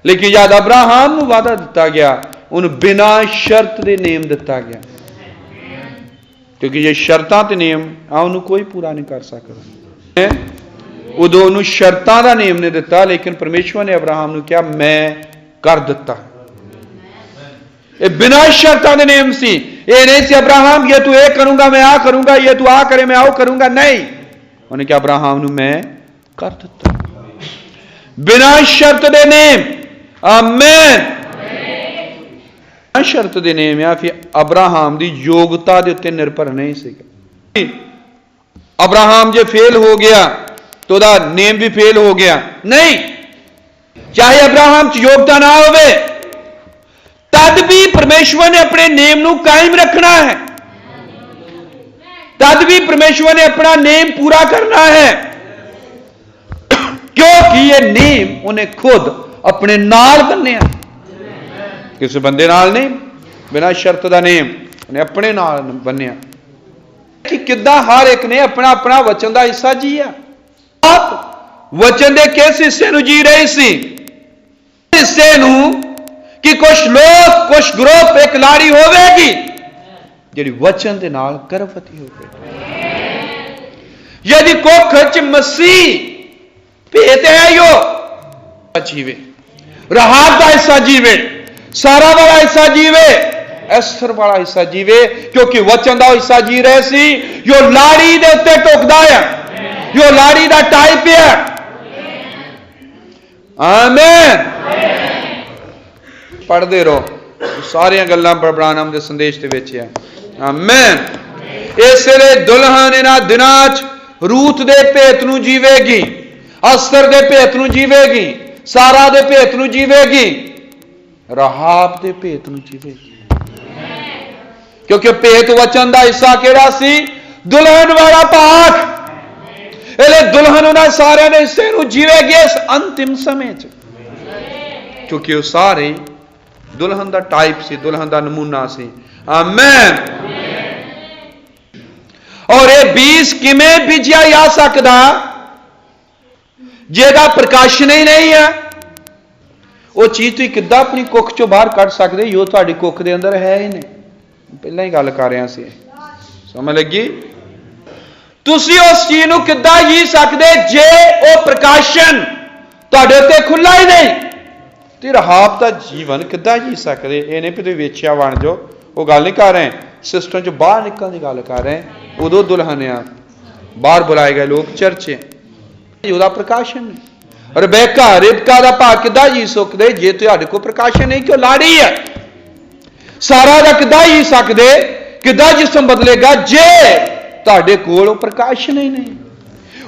लेकिन जद अब्राहम नूं वादा दिता गया ਉਹਨੂੰ ਬਿਨਾ ਸ਼ਰਤ ਦੇ ਨੇਮ ਦਿੱਤਾ ਗਿਆ, ਕਿਉਂਕਿ ਜੇ ਸ਼ਰਤਾਂ ਤੇ ਨੇਮ ਆ ਉਹਨੂੰ ਕੋਈ ਪੂਰਾ ਨਹੀਂ ਕਰ ਸਕਦਾ। ਉਦੋਂ ਉਹਨੂੰ ਸ਼ਰਤਾਂ ਦਾ ਨੇਮ ਨਹੀਂ ਦਿੱਤਾ, ਲੇਕਿਨ ਪਰਮੇਸ਼ਵਰ ਨੇ ਅਬਰਾਹਮ ਨੂੰ ਕਿਹਾ ਮੈਂ ਕਰ ਦਿੱਤਾ। ਇਹ ਬਿਨਾ ਸ਼ਰਤਾਂ ਦੇ ਨੇਮ ਸੀ। ਇਹ ਨਹੀਂ ਸੀ ਅਬਰਾਹਮ ਇਹ ਤੂੰ ਇਹ ਕਰੂੰਗਾ ਮੈਂ ਆ ਕਰੂੰਗਾ, ਇਹ ਤੂੰ ਆ ਕਰੇ ਮੈਂ ਉਹ ਕਰੂੰਗਾ, ਨਹੀਂ। ਉਹਨੇ ਕਿਹਾ ਅਬਰਾਹਮ ਨੂੰ ਮੈਂ ਕਰ ਦਿੱਤਾ ਬਿਨਾ ਸ਼ਰਤ ਦੇ ਨੇਮ। ਆਮੀਨ। ਸ਼ਰਤ ਦੇ ਨੇਮ ਆ, ਫਿਰ ਅਬਰਾਹਮ ਦੀ ਯੋਗਤਾ ਦੇ ਉੱਤੇ ਨਿਰਭਰ ਨਹੀਂ ਸੀਗਾ। ਅਬਰਾਹਮ ਜੇ ਫੇਲ ਹੋ ਗਿਆ तो ਉਹਦਾ ਨੇਮ ਵੀ ਫੇਲ ਹੋ ਗਿਆ, ਨਹੀਂ। ਚਾਹੇ ਅਬਰਾਹਮ ਚ ਯੋਗਤਾ ਨਾ ਹੋਵੇ तद भी परमेश्वर ने अपने नेम ਨੂੰ कायम रखना है, तद भी परमेश्वर ने अपना नेम पूरा करना है, क्योंकि ये नेम उन्हें खुद अपने नाल बन्निया, किसी बंदे नाल नहीं, बिना शर्त दा नेम उन्हें अपने नाल बन्निया। कि किद्दां हर एक ने अपना अपना वचन दा हिस्सा जीया। आप वचन दे किस हिस्से नूं जी रहे सी? हिस्से नूं कि कुछ लोग कुछ ग्रुप एक लाड़ी होवेगी जिहड़ी वचन दे नाल गर्भवती होवेगी। यदि कुख च मसीह भेत है यो जीवे, राहब दा हिस्सा जीवे, सारा वाला हिस्सा जीवे, एस्तर वाला हिस्सा जीवे, क्योंकि वचन दा हिस्सा जी रहे सी। यो लाड़ी दे उत्ते टुकदा है, यो लाड़ी दा टाइप है। आमीन। पढ़ते रहो सारिया गल्लां ब्रानम दे संदेश दे विच है। आमीन। इसलिए दुल्हन इन्हां दिनां च रूत दे भेत नूं जीवेगी, अस्तर दे भेत नूं जीवेगी, सारा दे भेत नूं जीवेगी, राहब दे भेत नूं जीवेगी, क्योंकि भेत वचन दा हिस्सा किहड़ा सी? दुल्हन वाला पाठ। इसलिए दुल्हन उन्हां सारे दे हिस्से नूं जीवेगी इस अंतिम समय च, क्योंकि वो सारे दुल्हन दा टाइप सी, दुल्हन दा नमूना सी। आमीन। और ये बीज किमें बीजिया जा सकदा जेदा प्रकाशन ही नहीं है? वो चीज तुसीं किद्दां अपनी कुख चों बाहर कढ सकदे? जो तुहाडी कुख दे अंदर है ही नहीं। पहलां ही गल कर रहा सी, समझ लगी? तुसीं उस चीज नूं किद्दां जी सकदे जे वो प्रकाशन तुहाडे उत्ते खुला ही नहीं? ते राहब दा जीवन किद्दां जी सकदे? ये नहीं भी तुसीं वेचिया बन जाओ, वो गल नहीं कर रहे, सिस्टम चों बाहर निकलण दी गल कर रहे। उदों दुल्हन आ, बाहर बुलाए गए लोग चर्चे, ਉਹਦਾ ਪ੍ਰਕਾਸ਼ਨ ਨਹੀਂ। ਰਿਬੇਕਾ ਰਿਬਕਾ ਦਾ ਭਾਗ ਕਿੱਦਾਂ ਜੀ ਸਕਦੇ ਜੇ ਤੁਹਾਡੇ ਕੋਲ ਪ੍ਰਕਾਸ਼ਨ ਨਹੀਂ? ਕਿਉਂ ਲਾੜੀ ਹੈ। ਸਾਰਾ ਦਾ ਕਿੱਦਾਂ ਜੀ ਸਕਦੇ, ਕਿੱਦਾਂ ਜਿਸਮ ਬਦਲੇਗਾ ਜੇ ਤੁਹਾਡੇ ਕੋਲ ਉਹ ਪ੍ਰਕਾਸ਼ਨ ਹੀ ਨਹੀਂ?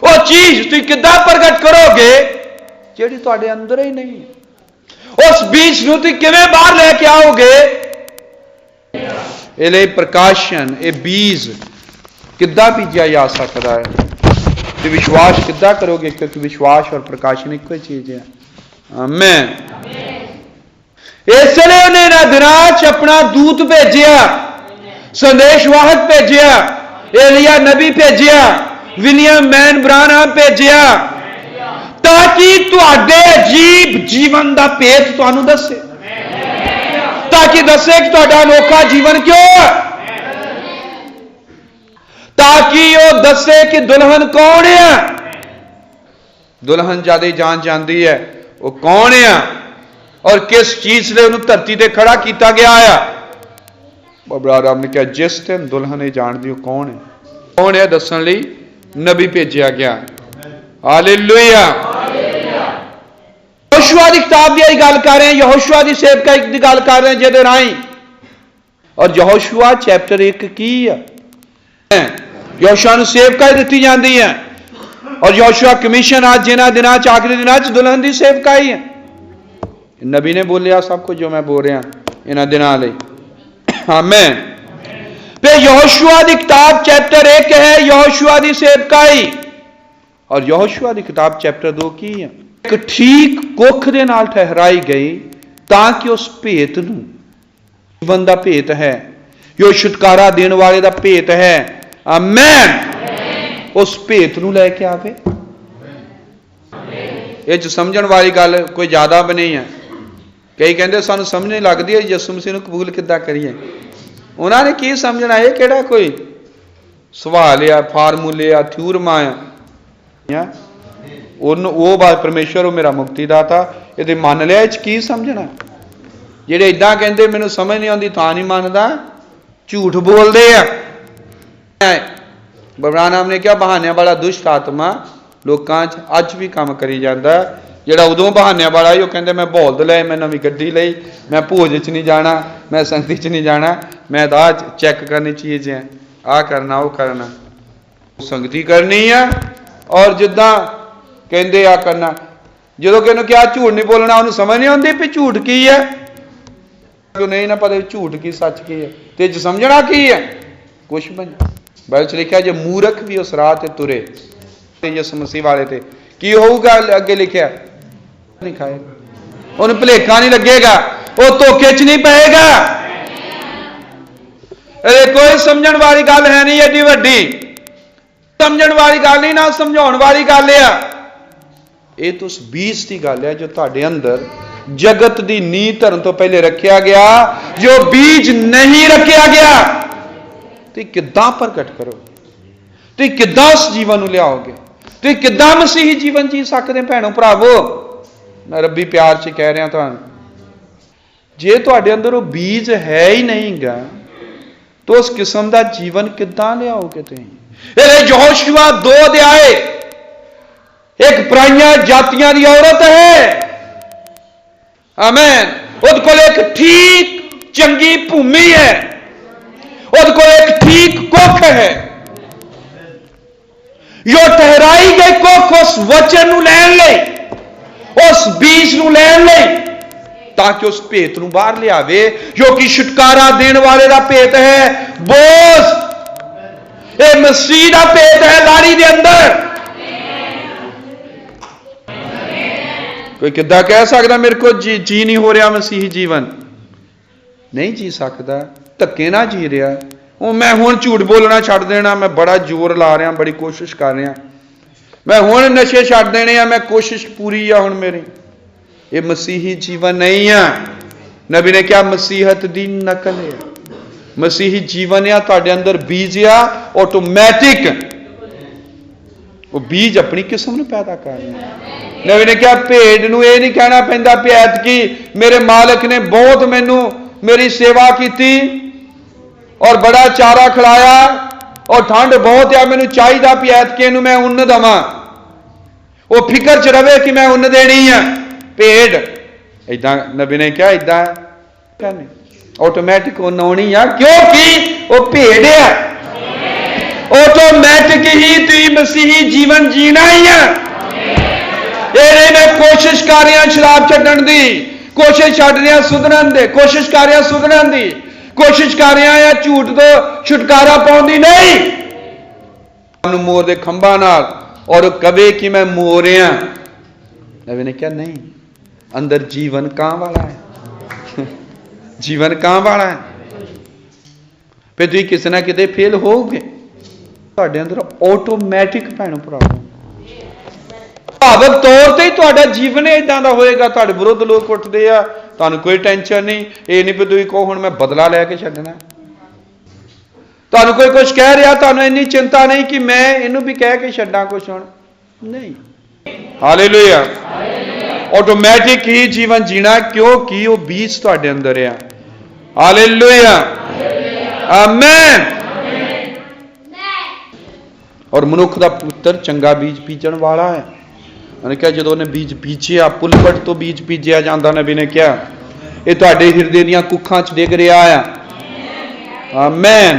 ਉਹ ਚੀਜ਼ ਤੁਸੀਂ ਕਿੱਦਾਂ ਪ੍ਰਗਟ ਕਰੋਗੇ ਜਿਹੜੀ ਤੁਹਾਡੇ ਅੰਦਰ ਹੀ ਨਹੀਂ? ਉਸ ਬੀਜ ਨੂੰ ਤੁਸੀਂ ਕਿਵੇਂ ਬਾਹਰ ਲੈ ਕੇ ਆਓਗੇ? ਇਹ ਲਈ ਪ੍ਰਕਾਸ਼ਨ, ਇਹ ਬੀਜ ਕਿੱਦਾਂ ਬੀਜਿਆ ਜਾ ਸਕਦਾ ਹੈ? विश्वास किद्दां करोगे? क्योंकि विश्वास और प्रकाशन एक ही चीज है। आमीन। इसलिए उन्हें इन्हां दिनां च अपना दूत भेजिया, संदेशवाहक भेजिया, एलिया नबी भेजिया, विलियम मैन ब्रानम भेजिया, ताकि तुहाडे अजीब जीवन दा भेत तुहानूं दसे, ताकि दसे कि तुहाडा अनोखा जीवन क्यों है, ताकि वो दसे कि दुल्हन कौन है। दुल्हन ज्यादा जान जानती है वो कौन है और किस चीज से उन्हें धरती ते खड़ा किया गया है। बाबा राम ने कहा जिस दिन दुल्हन ये जानती हो कौन है दसन लई नबी भेजा गया। हालेलुया। यहोशुआ की किताब की गल कर रहे हैं, यहोशुआ की सेवकाई की गल कर रहे हैं जिहदे राहीं। और यहोशुआ चैप्टर 1 की है, यहोशुआ नूं सेवकाई दित्ती जाती है। और यहोशुआ कमीशन आज जिन्हां दिनां च आखिरी दिनां च दुल्हन की सेवकाई है। नबी ने बोलिया सब कुछ जो मैं बोल रहा इन्हां दिनां लई। आमीन। फिर यहोशुआ की किताब चैप्टर 1 है यहोशुआ की सेवकाई, और यहोशुआ की किताब चैप्टर 2 की है? एक ठीक कुख दे नाल ठहराई गई ताकि उस भेत नूं, जीवन दा भेत है, जो छुटकारा देने वाले दा भेत है, आमीन, उस भेत नूं लैके आवे। ये समझण वाली गल कोई ज्यादा भी नहीं है। कई कहते सानू समझ नहीं लगती है यसू मसीह नूं कबूल किद्दां करिए। उन्होंने की समझना, ये किहड़ा कोई सवाल आ, फार्मूले आ, थ्यूरमा आ। वो बात परमेश्वर मेरा मुक्तिदाता, ये मन लिया, इस की समझना। जेडे इदां कहते मैनू समझ नहीं आती तां नहीं मनदा, झूठ बोलते हैं। बबरानाम ने क्या बहाने वाला दुष्ट आत्मा लोगों च अज भी काम करी जाता। ਜਿਹੜਾ ਉਦੋਂ ਬਹਾਨਿਆਂ ਵਾਲਾ ਹੀ, ਉਹ ਕਹਿੰਦੇ ਮੈਂ ਬੋਲਦ ਲੈ, ਮੈਂ ਨਵੀਂ ਗੱਡੀ ਲਈ, ਮੈਂ ਭੋਜ 'ਚ ਨਹੀਂ ਜਾਣਾ, ਮੈਂ ਸੰਗਤੀ 'ਚ ਨਹੀਂ ਜਾਣਾ, ਮੈਂ ਤਾਂ ਚੈੱਕ ਕਰਨੀ ਚੀਜ਼ ਹੈ, ਆਹ ਕਰਨਾ ਉਹ ਕਰਨਾ, ਸੰਗਤੀ ਕਰਨੀ ਆ ਔਰ ਜਿੱਦਾਂ ਕਹਿੰਦੇ ਆ ਕਰਨਾ। ਜਦੋਂ ਕਿਸੇ ਨੂੰ ਕਿਹਾ ਝੂਠ ਨਹੀਂ ਬੋਲਣਾ, ਉਹਨੂੰ ਸਮਝ ਨਹੀਂ ਆਉਂਦੀ ਵੀ ਝੂਠ ਕੀ ਹੈ, ਕਿਉਂ ਨਹੀਂ ਨਾ ਪਤਾ ਝੂਠ ਕੀ ਸੱਚ ਕੀ ਹੈ, ਤੇ ਸਮਝਣਾ ਕੀ ਹੈ ਕੁਛ ਬਣ। ਬਾਈਬਲ 'ਚ ਲਿਖਿਆ ਜੇ ਮੂਰਖ ਵੀ ਉਸ ਰਾਹ ਤੇ ਤੁਰੇ ਤੇ ਯਿਸੂ ਮਸੀਹ ਵਾਲੇ ਤੇ ਕੀ ਹੋਊਗਾ, ਅੱਗੇ ਲਿਖਿਆ नहीं खाएगा, उन्हें भुलेखा नहीं लगेगा, वो धोखे च नहीं पेगा। कोई समझण वाली गल है नहीं, एडी वड्डी समझण वाली गल नहीं, ना समझाउण वाली गल है। ये तो उस बीज की गल है जो तुहाडे अंदर जगत की नींह धरन तो पहले रखा गया। जो बीज नहीं रखा गया तो किद्दां प्रगट करो, तो किद्दां उस जीवन नूं लियाओगे, तो किद्दां मसीही जीवन जी सकदे भैणों भरावो। मैं रब्बी प्यार से कह रहा था, जे तुहाडे अंदर वो बीज है ही नहीं गा तो उस किस्म का जीवन किद्दां लियाओगे तुसीं। यहोशुआ 2 अध्याय, एक पराइयां जातियां दी औरत है, आमीन, उहदे कोल एक ठीक चंगी भूमि है, उहदे कोल एक ठीक कुख है, जो ठहराई गई कुख उस वचन नूं लैण लई, उस बीज नूं लैण लई, ताकि उस भेत नूं बाहर लियावे जो कि छुटकारा देने वाले दा भेत है। बोझ ये मसीह दा भेत है लाड़ी दे अंदर। कोई किद्दां कह सकदा मेरे को जी नहीं हो रहा मसीही जीवन, नहीं जी सकदा, धक्के ना जी रहा। वो मैं हुण झूठ बोलना छड्ड देना, मैं बड़ा जोर ला रहा, बड़ी कोशिश कर रहा, मैं हुण नशे छड्ड देने आ, मैं कोशिश पूरी आ हुण मेरी। ये मसीही जीवन नहीं है। नबी ने क्या मसीहत दी नकल है। मसीही जीवन आ तुहाडे अंदर बीज आ, ऑटोमैटिक वो बीज अपनी किस्म नूं पैदा कर रहा। नबी ने क्या भेड़ नूं ये नहीं कहना पैंदा भी ऐतकी मेरे मालिक ने बहुत मैनू मेरी सेवा की और बड़ा चारा खिलाया और ठंड बहुत आ, मैनू चाहिदा भी ऐतके नूं मैं उन्न दवां, वो फिक्र च रवे कि मैं उन्न देनी है। भेड़ इदां नबी ने क्या इदां कहने ऑटोमैटिक उन्न आउणी आ, क्योंकि वो भेड़ है। ऑटोमैटिक ही तुसीं मसीही जीवन जीना ही है। ये मैं कोशिश कर रहा शराब छड्डण दी, कोशिश छड्ड रहा सुधरन दे, कोशिश कर रहा सुधरन दी, कोशिश कर रहा है झूठ तो छुटकारा पाउण दी नहीं। मोर दे खंभा नाल और कवे कि मैं मोर रहा। नबी ने क्या नहीं, अंदर जीवन कहां वाला है जीवन कहां वाला है। फिर तुसीं किसी ना किते फेल होगे। तुहाडे अंदर ऑटोमैटिक भैणों भरावो भावक तौर पर ही तुहाडा जीवन इदां दा होएगा। तुहाडे विरुद्ध लोग उठदे आ, तुहानूं कोई टेंशन नहीं, ये नहीं भी तुसीं कहो हुण मैं बदला लैके छड्डना। तुहानूं कोई कुछ कह रहा, तुहानूं इन्नी चिंता नहीं कि मैं इहनूं भी कह के छड्डां कुछ हुण नहीं। हालेलुया। ऑटोमैटिक ही जीवन जीना क्योंकि वो बीज तुहाडे अंदर है। हालेलुया, आमीन। और मनुख दा पुत्र चंगा बीज बीजण वाला है। उन्हें क्या जो उन्हें बीज बीजिया पुलपट तो बीज बीजिया जाता, नबी ने क्या ये तुहाडे हिरदे दीयां कुखां च डिग रहा है। आमीन,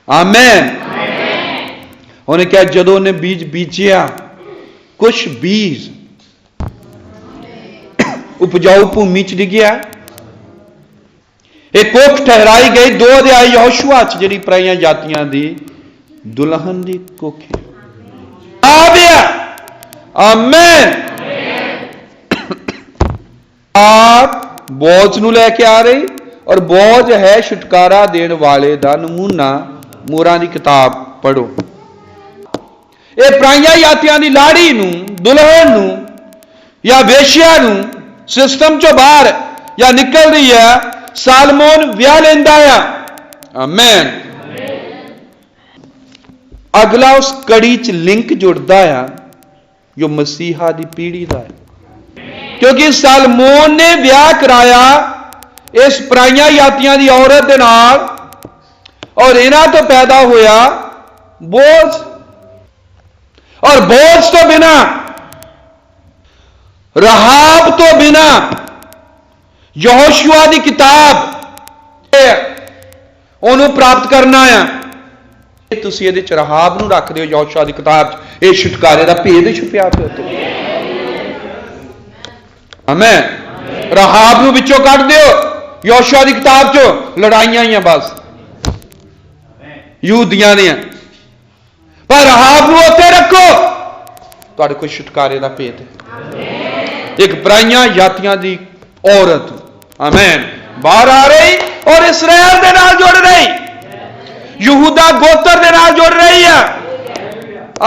आमीन। उन्हें क्या जो उन्हें बीज बीजिया, कुछ बीज उपजाऊ भूमि च डिग्या, एक कुख ठहराई गई। 2 अध्याय यहोशुआ च जिहड़ी पराइयां जातियां दी दुल्हन दी कुख आ गया। आमीन। आप बोझ नूं लैके आ रही और बोझ है छुटकारा देने वाले दा नमूना। मोरां दी किताब पढ़ो। ये पराइयां जातियां दी लाड़ी नूं, दुल्हन नूं या वेश्या नूं सिस्टम चो बाहर या निकल रही है, सालमोन ब्याह लेंदा है। आमीन। अगला उस कड़ी च लिंक जुड़ता है जो मसीहा दी पीढ़ी का है, क्योंकि सालमोन ने ब्याह कराया इस पराइयां जातियां दी औरत दे नाल, और इन्हां तो पैदा होया बोझ, और बोझ तो बिना, रहाब तो बिना, यहोशुआ दी किताब ਉਹਨੂੰ प्राप्त करना है। तुसीं ਇਹਦੇ ਚ रहाब ਨੂੰ ਰੱਖਦੇ ਹੋ ਯहोशुआ ਦੀ किताब च, ਇਹ ਛੁਟਕਾਰੇ ਦਾ ਭੇਦ ਛੁਪਿਆ ਪਿਆ ਉੱਤੇ। आमीन। रहाब ਨੂੰ ਵਿੱਚੋਂ ਕੱਢ ਦਿਓ ਯहोशुआ ਦੀ किताब ਚੋਂ, ਲੜਾਈਆਂ ਹੀ ਆ ਬਸ ਯਹੂਦੀਆਂ ਦੀਆਂ, पर रहाब ਨੂੰ ਉੱਤੇ ਰੱਖੋ, ਤੁਹਾਡੇ ਕੋਲ ਛੁਟਕਾਰੇ ਦਾ ਭੇਦ ਹੈ। एक पराइयां जातियां दी औरत, आमीन, बाहर आ रही और इसराइल दे नाल जुड़ रही, यहूदा गोत्र दे नाल जुड़ रही है।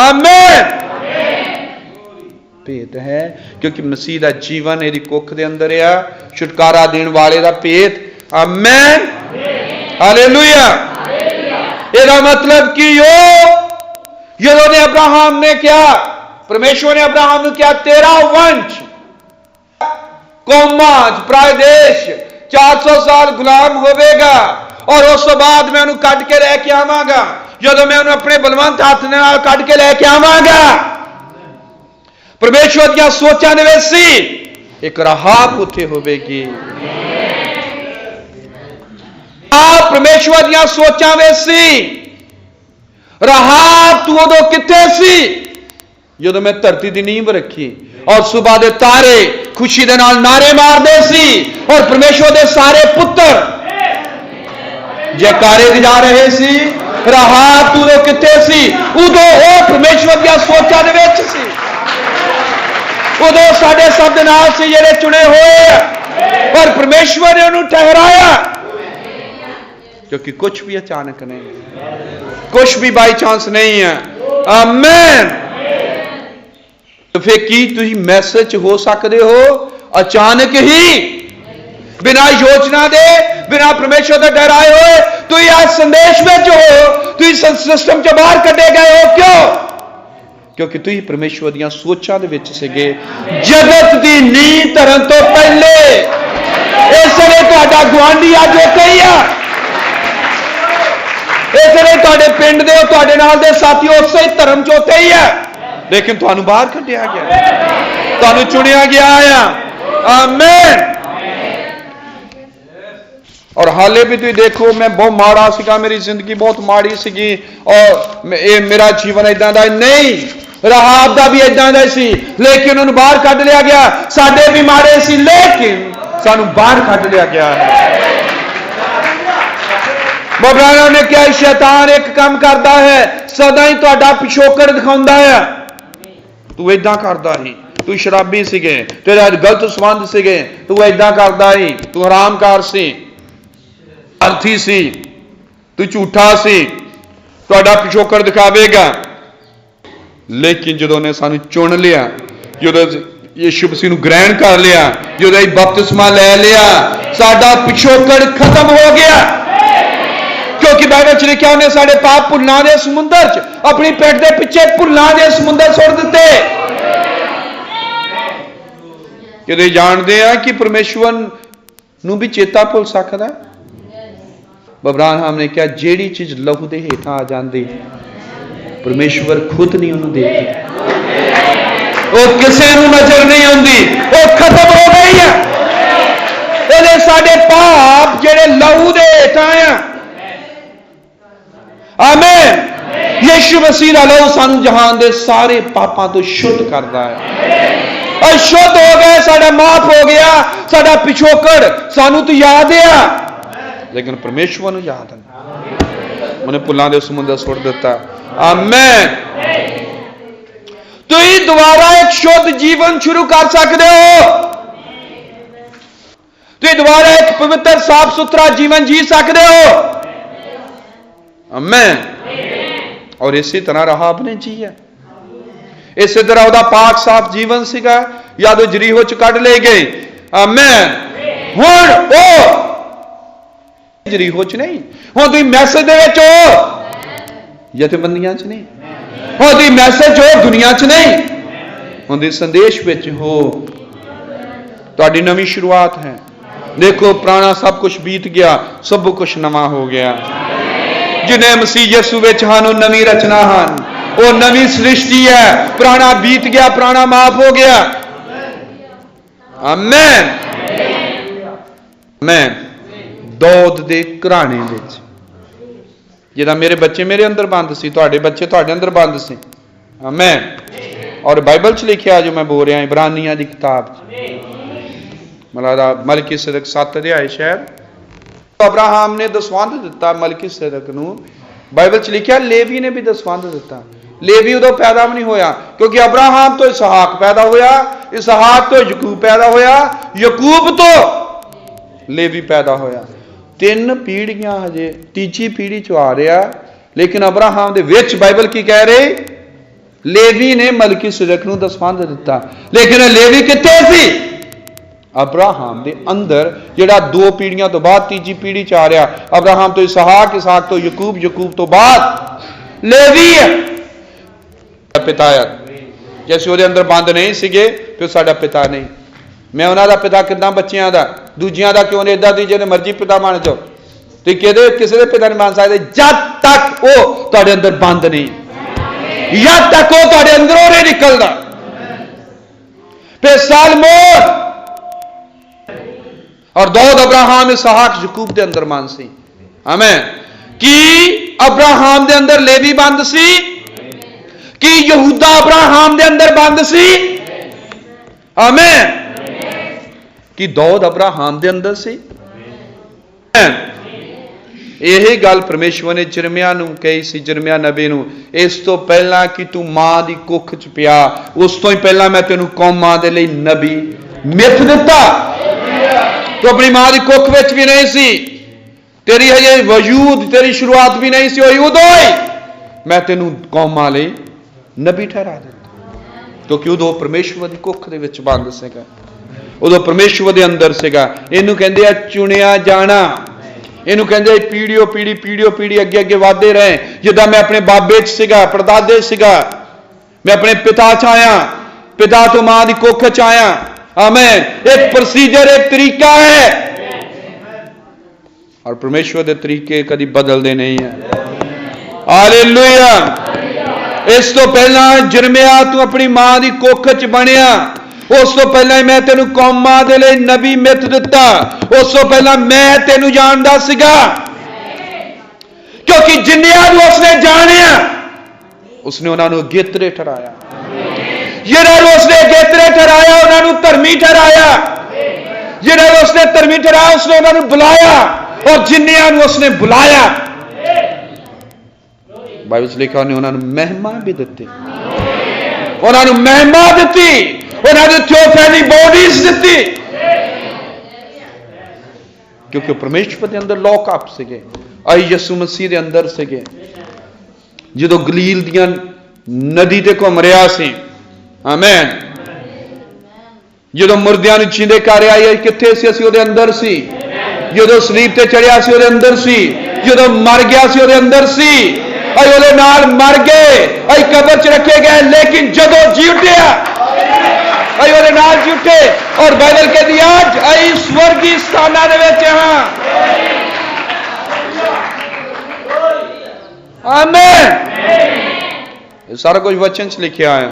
आमीन। भेद है क्योंकि मसीह दा जीवन इहदी कुख दे अंदर है, छुटकारा देण वाले दा भेद। आमीन। हालेलुया। ਇਹਦਾ मतलब कि यहोवा ने अब्राहम ने क्या, परमेश्वर ने अब्राहम ने क्या, तेरा वंश कौमां पराए देश 400 साल गुलाम होवेगा, और उस बाद मैं उन्हें कट के लैके आवांगा, जदों मैं उन्हें अपने बलवंत हाथ नाल कट के लैके आवांगा। परमेश्वर दी सोचां दे विच सी एक रहाब उत्थे होवेगी। आप परमेश्वर दी सोचां विच सी रहाब, तू उदों कित्थे सी जदों मैं धरती दी नींव रखी, और सुबह दे तारे खुशी दे नाल नारे मारदे सी, और परमेश्वर दे सारे पुत्र जयकारे दिजा रहे सी। रहाब तू उदों कित्थे सी, उदों वो परमेश्वर दी सोचां दे विच सी, उदों साडे सब दे नाल सी जिहड़े चुने होए, और परमेश्वर ने उन्हें ठहराया, क्योंकि कुछ भी अचानक नहीं, कुछ भी बाई चांस नहीं है। आमीन। तो फिर की तुसी मैसेज हो सकते हो अचानक ही, बिना योजना दे, बिना परमेश्वर के डराए हुए तुसी आज संदेश में हो, तुसी सिस्टम चो बाहर कटे गए हो। क्यों? क्योंकि तुसी परमेश्वर दी सोचां दे विच सीगे जगत दी नींह धरन तो पहले। इसलिए तुहाडा गुआंढी अज उत्थे ही आ, इसलिए तुहाडे पिंड दे तुहाडे नाल दे साथी उसे धर्म च उत्थे ही है, लेकिन तुहानू बाहर कढ़िया गया, तुहानू चुनिया गया है। आमीन। और हाले भी तुम देखो मैं बहुत माड़ा सीगा, मेरी जिंदगी बहुत माड़ी सीगी, और ये मेरा जीवन इदां दा नहीं, रहाब दा भी इदां दा सी, लेकिन उन्हें बाहर कढ़ लिया गया। साडे भी माड़े सी, लेकिन सानू बाहर कढ़ लिया गया है। बाबरा ने क्या, शैतान एक काम करता है, सदा ही तुहाडा पिछोकड़ दिखाउंदा है। तू इदां करदा ही, तू शराबी सीगे, तेरे गलत संबंध सीगे, तू इदां करदा ही, तू हरामकार सी, अर्थी सी, तू झूठा सी, तुहाडा पिछोकड़ दिखावेगा। लेकिन जदों ने सानू चुन लिया, जदों यीशु मसीह नू ग्रहण कर लिया, जदों बपतिस्मा ले लिया, साडा पिछोकड़ खत्म हो गया। क्योंकि बाइबल च लिखा उन्हें साडे पाप भुल्लां दे समुंदर च अपनी पेट दे पिछे भुल्लां दे समुंदर सुट दिते। कि जानते हैं कि परमेश्वर नू भी चेता भुल सकता। अब्राहम ने कहा जेड़ी चीज लहू दे हेठां आ जाती परमेश्वर खुद नहीं उन्हें देखता, वो किसी नू नजर नहीं आती, वो खत्म हो गई है। ये साडे पाप जेड़े लहू दे हेठां आ। आमीन। यीशु मसीह दा लहू सानू जहान दे सारे पापां तो शुद्ध करता है, और शुद्ध हो गए, साडा माफ हो गया, साडा पिछोकड़ सानू तो याद है, लेकिन परमेश्वर नू याद नहीं, उन्हें भुल्लां दे समुंदर सुट दिता। आमीन। तुसीं दोबारा एक शुद्ध जीवन शुरू कर सकते हो, तुसीं दोबारा एक पवित्र साफ सुथरा जीवन जी सकते हो। आमीन। और इसी तरह रहाब ने जी है, इसी तरह वह पाक साफ जीवन सीगा, या तो जरीहो च कढ़ ले गए, आमेन। हुण ओ जरीहो च नहीं, हुण तुसीं मैसेज दे विच हो, जथेबंदियां च नहीं, हुण तुसीं मैसेज हो दुनिया च नहीं, हुण तुसीं संदेश विच हो। तुहाडी नवीं शुरुआत है। देखो पुराना सब कुछ बीत गया, सब कुछ नवा हो गया। जिन्हें मसीह यसू विच हन वो नवी रचना हन, वो नवी सृष्टि है। पुराना बीत गया, पुराना माफ हो गया। आमेन। मैं दौद दे घराने विच जिदा मेरे बच्चे मेरे अंदर बंद सी, तुहाडे बच्चे तुहाडे अंदर बंद सी। आमेन। और बाइबल च लिखिया जो मैं बोल रहा इब्रानियां दी किताब मतलब मलकीसेदक 7 अध्याय शायद अब्राहम ने दसवंध दिता मलकीसेदक नूं। बाइबल च लिखिया लेवी ने भी दसवंध दिता। लेवी उदों पैदा भी नहीं होया क्योंकि अब्राहम तो इसहाक पैदा होया, इसहाक तो यकूब पैदा होया, यकूब तो लेवी पैदा होया। 3 पीढ़ियां हजे तीजी पीढ़ी चो आ रहा, लेकिन अब्राहम दे विच बाइबल की कह रही लेवी ने मलकीसेदक नूं दसवंध दिता। लेकिन लेवी कित्थे सी? अब्राहम दे अंदर, जिहड़ा 2 पीढ़ियां तो बाद तीजी पीढ़ी च आ रहा। अब्राहम तो इसहाक, इसहाक तो यकूब, यकूब तो बाद लेवी है पिता है। जैसे ਉਹਦੇ अंदर बंद नहीं सीगे फिर साडा पिता नहीं। मैं ਉਹਨਾਂ ਦਾ पिता ਕਿਦਾਂ ਬੱਚਿਆਂ ਦਾ, ਦੂਜਿਆਂ ਦਾ ਕਿਉਂ ਨਹੀਂ ਇਦਾਂ ਦੀ ਜਿਹਨੇ ਮਰਜ਼ੀ ਪਿਤਾ ਬਣ ਜਾਓ। ਤੇ ਕਿਹਦੇ ਕਿਸੇ ਦੇ ਪਿਤਾ ਨਹੀਂ ਬਣ ਸਕਦੇ ਜਦ ਤੱਕ ਉਹ ਤੁਹਾਡੇ ਅੰਦਰ ਬੰਦ ਨਹੀਂ, ਜਦ ਤੱਕ ਉਹ ਤੁਹਾਡੇ ਅੰਦਰੋਂ ਨਹੀਂ ਨਿਕਲਦਾ। फिर सालमोन और दौद अब्राहम इसहाक यकूब के अंदर मान सी। आमीन। कि अब्राहम के अंदर लेवी बंद सी कि यहूदा अब्राहम के अंदर बंद सी? आमीन। कि दौद अब्राहम के अंदर सी? यही गल परमेश्वर ने जिरमिया नूं कही सी, जिरमिया नबी नूं, इस तो पहला कि तू मां दी कुख च पिया उस तो ही पहला मैं तेनू कौमां दे लई नबी मिथ दिता। तो अपनी मां दी कुख विच भी नहीं सी, तेरी हजे वजूद तेरी शुरुआत भी नहीं सी होई, उदों ही मैं तेनू कौमां लई नबी ठहरा दिता। क्योंकि उदों परमेश्वर दी कुख दे विच बंद सीगा, उदों परमेश्वर दे अंदर सीगा। इहनूं कहंदे आ चुनिया जाना। इनू कहते पीढ़ियों पीढ़ी अगे अगे वादे रहे। जिदा मैं अपने बाबे च सीगा, परदादे सीगा, मैं अपने पिता च आया, पिता तो मां दी कुख च आया। आमीन। एक प्रोसीजर, एक तरीका है और परमेश्वर के तरीके कभी बदलते नहीं है। हालेलुया। इस तो पहला जिरमिया तू अपनी मां दी कुख च बनिया, उस तो पहला ही मैं तेनू कौमां दे लई नबी मिथ दिता, उस तो पहला मैं तेनू जानदा सीगा। क्योंकि जिन्नियां नूं उसने जानिया उसने उन्होंने अगेतरे ठहराया, जिन्होंने उसने अगेतरे ठहराया उन्होंने धर्मी ठहराया, जिन्होंने उसने धर्मी ठहराया उसने उन्होंने बुलाया, और जिन्नियां नूं उसने बुलाया बाइबल लिखा उन्होंने महिमा भी दी, उन्होंने महिमा दी, उन्होंने थियोफैनी बॉडीज दी। क्योंकि परमेश्वर के अंदर लॉकअप सीगे, आई यसू मसीह के अंदर सीगे। जो गलील दियां नदी ते घूम रहा सी, आमीन, जो मुर्दियां नूं जींदे कर आई कित्थे सी? असीं उहदे अंदर सी। जो सलीब ते चढ़िया सी उहदे अंदर सी, जो मर गया सी उहदे अंदर सी, असीं उहदे नाल मर गए, असीं कब्र च रखे गए, लेकिन जदों जी उठिया असीं उहदे नाल जी उठे। और बाइबल कहदी अज असीं स्वर्गी स्थानां दे विच हां। आमीन। ये सारा कुछ वचन च लिखिया है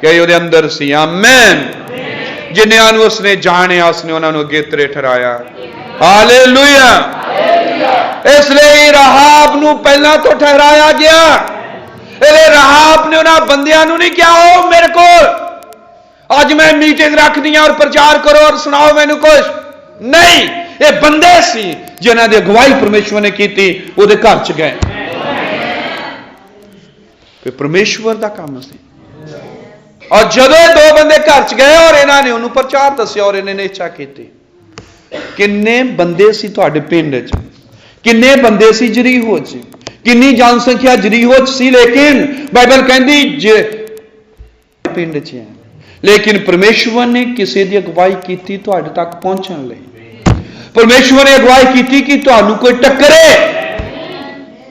कि उहदे अंदर सी। आमीन। जिन्नियां नूं उसने जानिया उसने उन्हां नूं अगेतरे ठहराया। हालेलुया। इसलिए राहाब नूं पहला तो ठहराया गया। इहदे राहाब ने उन्हां बंदियां नूं नहीं कहा ओ मेरे कोल आज मैं मीटिंग रख दी और प्रचार करो और सुनाओ मैनू कुछ नहीं। ये बंदे सी जिन्हां दी अगवाई परमेश्वर ने की, उहदे घर च गए। फिर परमेश्वर का काम सी। और जदों 2 बंदे घर च गए और इन्होंने उन्होंने प्रचार दसिया और इन्होंने इच्छा की। किन्ने बंदे सी तुहाडे पिंड च, किन्ने बंदे सी जरीहो च, किन्नी जनसंख्या जरीहो च सी, लेकिन बाइबल कहंदी जे पिंड च है। लेकिन परमेश्वर ने किसी की अगवाई की तुहाडे तक पहुंचने लई। परमेश्वर ने अगवाई की कि तुहानू कोई टक्करे,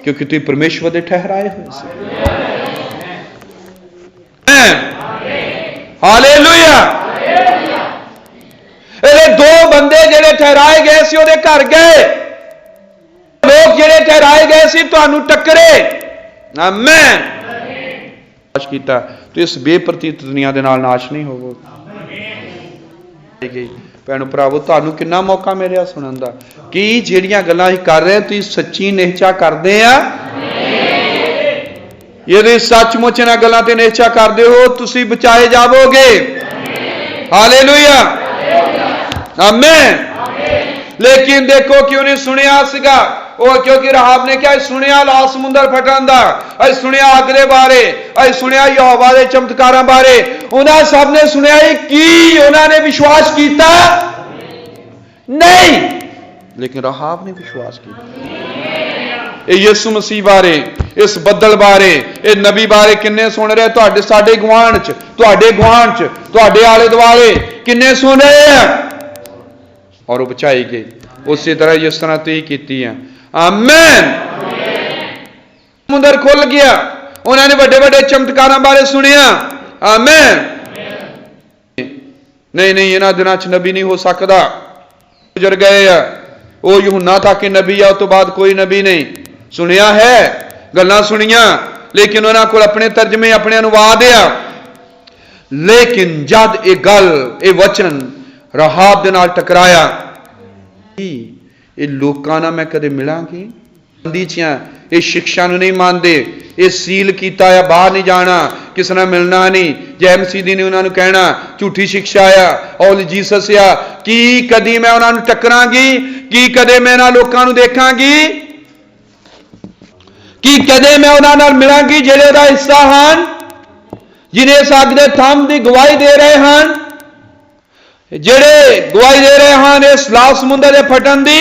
क्योंकि तुम परमेश्वर के ठहराए हुए। हालेलुया। दो बंदे जेड़े ठहराए गए सी ओदे घर गए, लोग जेड़े ठहराए गए सी तुहानू टक्करे। आमीन। नाश कीता तो इस बेप्रतीत दुनिया दे नाल नाश नहीं होवोगे। भैणो भरावो तुहानू कितना मौका मिलिया सुनन दा कि जेड़ियां गल्लां असीं कर रहे तुसीं सच्ची निहचा करदे आ। यदि सचमुच इन्हां गल्लां ते निहचा करदे हो तुसीं बचाए जावोगे। हालेलुया। आमीन। लेकिन देखो क्यों नहीं सुनिया सीगा, क्योंकि राहब ने क्या सुनिया लाल समुंदर फटन दा, अज सुनिया अग दे बारे, अज सुनिया यहोवा दे चमत्कारां बारे, उन्हां सब ने सुनिया कि उन्होंने विश्वास किया नहीं, लेकिन राहब ने विश्वास किया। यीशु मसीह बारे, इस बदल बारे, इस नबी बारे किन्ने सुन रहे तुहाडे साडे गुआंढ च, तुहाडे गुआंढ च, तुहाडे आले दुआले किन्ने सुन रहे हैं और वो बचाई गई। उसी तरह जिस तरह तुसीं कीती है। आमीन। समुंदर खुल गया, उन्होंने बड़े बड़े चमत्कारां बारे सुनिया। आमीन। नहीं नहीं इन्हां दिनां च नबी नहीं हो सकता, गुजर गए आ। वो यूहन्ना था कि नबी आ, उस तो बाद कोई नबी नहीं। सुनिया है, गल्लां सुनिया, लेकिन उन्हां कोल अपने तर्जमे अपने अनुवाद आ। लेकिन जद ये गल ये वचन राहब दे नाल टकराया, ये लोकां नाल मैं कदे मिलांगी बंदी चियां, ये शिक्षा नूं नहीं मानदे, ये सील कीता आ बाहर नहीं जाना, किसी नाल मिलना नहीं। जै मसीह ने उन्होंने कहना झूठी शिक्षा आ, ऑल जीसस आ, कि कदी मैं उन्होंने टकरांगी, कि कदे मैं इन्हां लोकां नूं देखांगी, कि कदे मैं उन्हां नाल मिलांगी जिहड़े दा हिस्सा हन, जिन्हें इस अग दे थंम दी गवाही दे रहे हैं, जेड़े गवाही दे रहे हैं इस लाल समुंदर के फटन दी।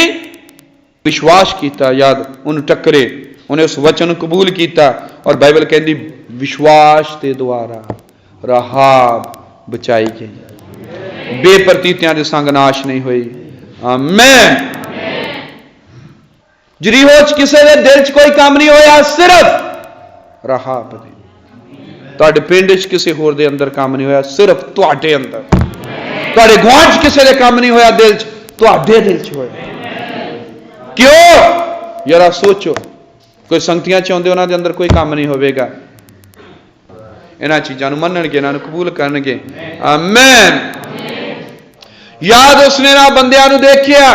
विश्वास किया, याद उन्हें टक्करे, उन्हें उस वचन कबूल किया, और बाइबल कहती विश्वास के द्वारा राहब बचाई गई, बेप्रतीतियां दे संग नाश नहीं हुई। आमीन। यरीहो च किसी दे दिल च कोई काम नहीं होया, सिर्फ राहब दे। तुहाडे पिंड च किसी होर दे अंदर काम नहीं होया, सिर्फ तुहाडे अंदर। तुहाडे गुआंढ च किसी दे काम नहीं होया, दिल च तुहाडे दिल च होया। क्यों? जरा सोचो, कोई संगतियां चाहते उन्होंने दे अंदर कोई काम नहीं होगा, इन्हां चीज़ों को मनणगे, इन्हां को कबूल करनगे। आमीन। याद उसने इन्हां बंदियां नूं देखिया,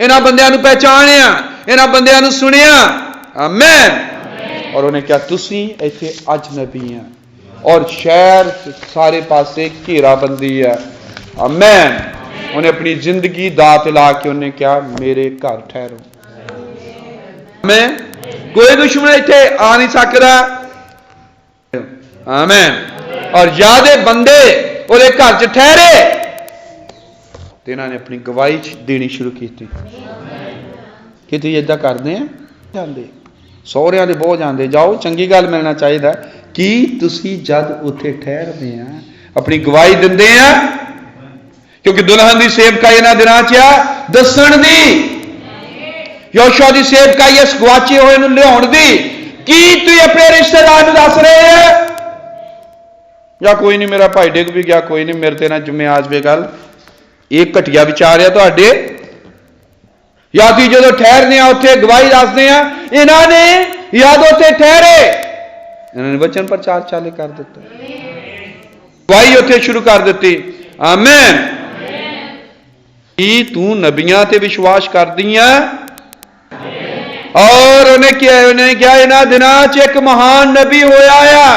इन्हां बंदियां नूं पहचानिया, इन्हां बंदियां नूं सुनिया। आमीन। और उन्हें क्या तुसीं इत्थे अजनबी हैं, और शहर सारे पासे घेराबंदी है। आमीन। उन्हें अपनी जिंदगी दात ला के उन्हें क्या मेरे घर ठहरो। आमीन। कोई दुश्मन इत्थे आ नहीं सकता। आमीन। और ज्यादा बंदे उहदे घर च ठहरे ते इन्हां ने अपनी गवाही देनी शुरू की कि तुसीं इदां करदे आ, जांदे सौहरियां दे बहुत जांदे, जाओ चंगी गल मिलना चाहिए कि तुसीं जद उत्थे ठहरदे आ अपनी गवाही दिंदे आ, क्योंकि दुल्हन की सेवकाई इन्हां दिनां च आ दस्सण दी, योशुआ की सेवकाई इस गवाचे होए नूं लियाउण दी। की तुसीं अपने रिश्तेदार नूं दस रहे हो या कोई नहीं मेरा भाई डिग भी गया, कोई नहीं मेरे ते ना जुम्मे आ जावे गल, एक घटिया विचार है तुहाडे। या तुसीं जदों ठहरदे आ उत्थे गवाही दसदे आ, इन्हां ने याद उत्थे ठहरे, इन्हां ने वचन प्रचार चालू कर दिता, गवाही उत्थे शुरू कर दी। आमीन। कि तू नबियां ते विश्वास करदी है? और उन्हें क्या इन्हां दिनां च एक महान नबी होया आ,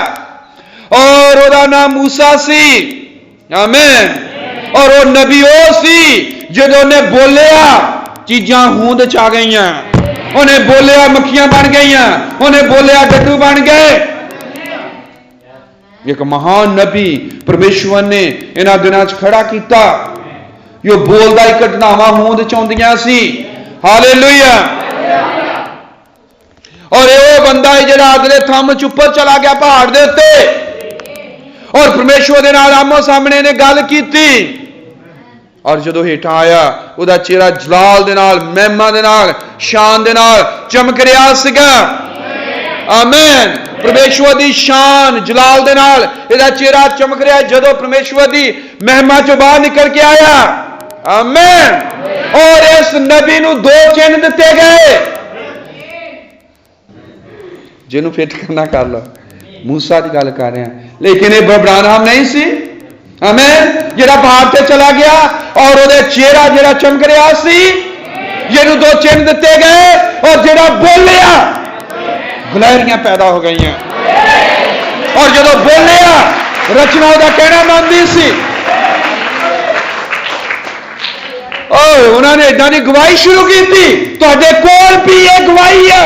और ओदा नाम मूसा सी। आमीन। और वो नबी वो सी जदों ने बोलिया चीजां होंद च आ गई, उन्हें बोलिया मक्खियां बन गई, उन्हें बोलिया डड्डू बन गए। एक महान नबी परमेश्वर ने इन्हां दिनां च खड़ा किया, जो बोलदा ही घटनावां होंद च आउंदियां सी। हालेलुया। और वो बंदा है जिहड़ा अग दे थंम च उपर चला गया पहाड़ दे उत्ते, और परमेश्वर दे नाल आमो सामने ने गल कीती और जदों हेठां आया उहदा चेहरा जलाल दे नाल महिमा दे नाल शान दे नाल चमक रहा सीगा। आमीन। परमेश्वर दी शान जलाल दे नाल इहदा चेहरा चमक रहा जदों परमेश्वर दी महिमा चों बाहर निकल के आया। आमीन। और इस नबी नूं 2 चिन्ह दिते गए, जिन्हों फिट करना कर लो। मूसा की गल कर रहे हैं, लेकिन यह अब्राहम नहीं सी। आमीन। जिहड़ा पहाड़ से चला गया और उहदा चेहरा जिहड़ा चमक रहा सी, जिन्हों 2 चिन्ह दिते गए और जिहड़ा बोलिया गलहरियां पैदा हो गई और जदों बोलिया रचना उहदा कहना मनदी सी और उन्होंने इदां दी गवाही शुरू की थी। तुहाडे कोल भी यह गवाही है,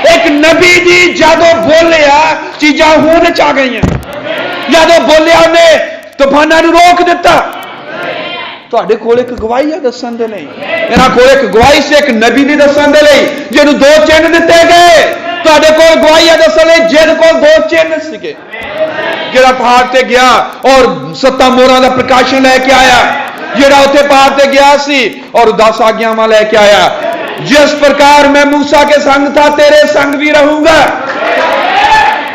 एक नबी जी जदों बोलिया चीजां होने च आ गई, जदों बोलिया ने तूफानां नूं रोक दिता। तुहाडे कोल एक गवाही है दस्सण दे लई, इन्हां कोल एक गवाही से एक नबी दी दस्सण दे लई, जिहनूं 2 चिन्ह दिते गए। तुहाडे कोल गवाही है दस्सण लई जिहदे कोल 2 चिन्ह सीगे। जिहड़ा पहाड़ ते गया और 7 मोहरां दा प्रकाशन लैके आया, जिहड़ा उत्थे पहाड़ ते गया सी और 10 आज्ञावां लैके आया। जिस प्रकार मैं मूसा के संग था तेरे संग भी रहूंगा।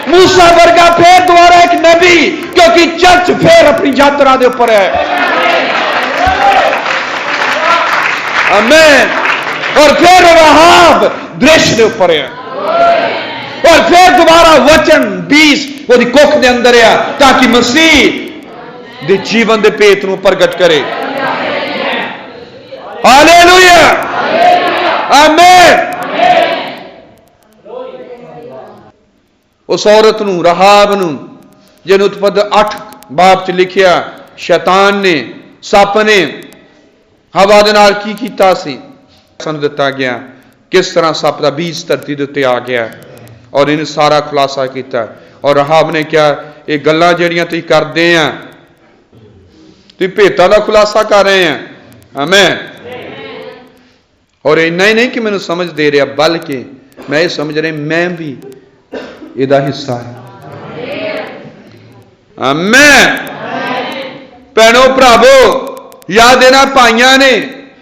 मूसा वर्गा फिर दोबारा एक नबी, क्योंकि चर्च फिर अपनी यात्रा के ऊपर है। आमीन। और फिर रहाब दृश्य के ऊपर है और फिर दोबारा वचन 20 वो कुख के अंदर है, ताकि मसीह दे जीवन के भेत को प्रगट करे। हालेलुया। आमीन। उस औरत नूं रहाब नूं जिन्हों उत्पद 8 बाब च लिखिया, शैतान ने सप ने हवा दे नाल की कीता सी, सानूं दिता गया किस तरह सप दा बीज धरती दे उत्ते आ गया और इन्हें सारा खुलासा किया। और रहाब ने क्या ये गल्लां जिहड़ियां तुसीं करदे आ, तुसीं भेतां दा खुलासा कर रहे हैं। आमीन। और इन्ना ही नहीं कि मैनूं समझ दे रहा, बल्कि मैं ये समझ रहा मैं भी इहदा हिस्सा है। आमीन। भैणों भरावो, याद इन्हां भाइयां ने,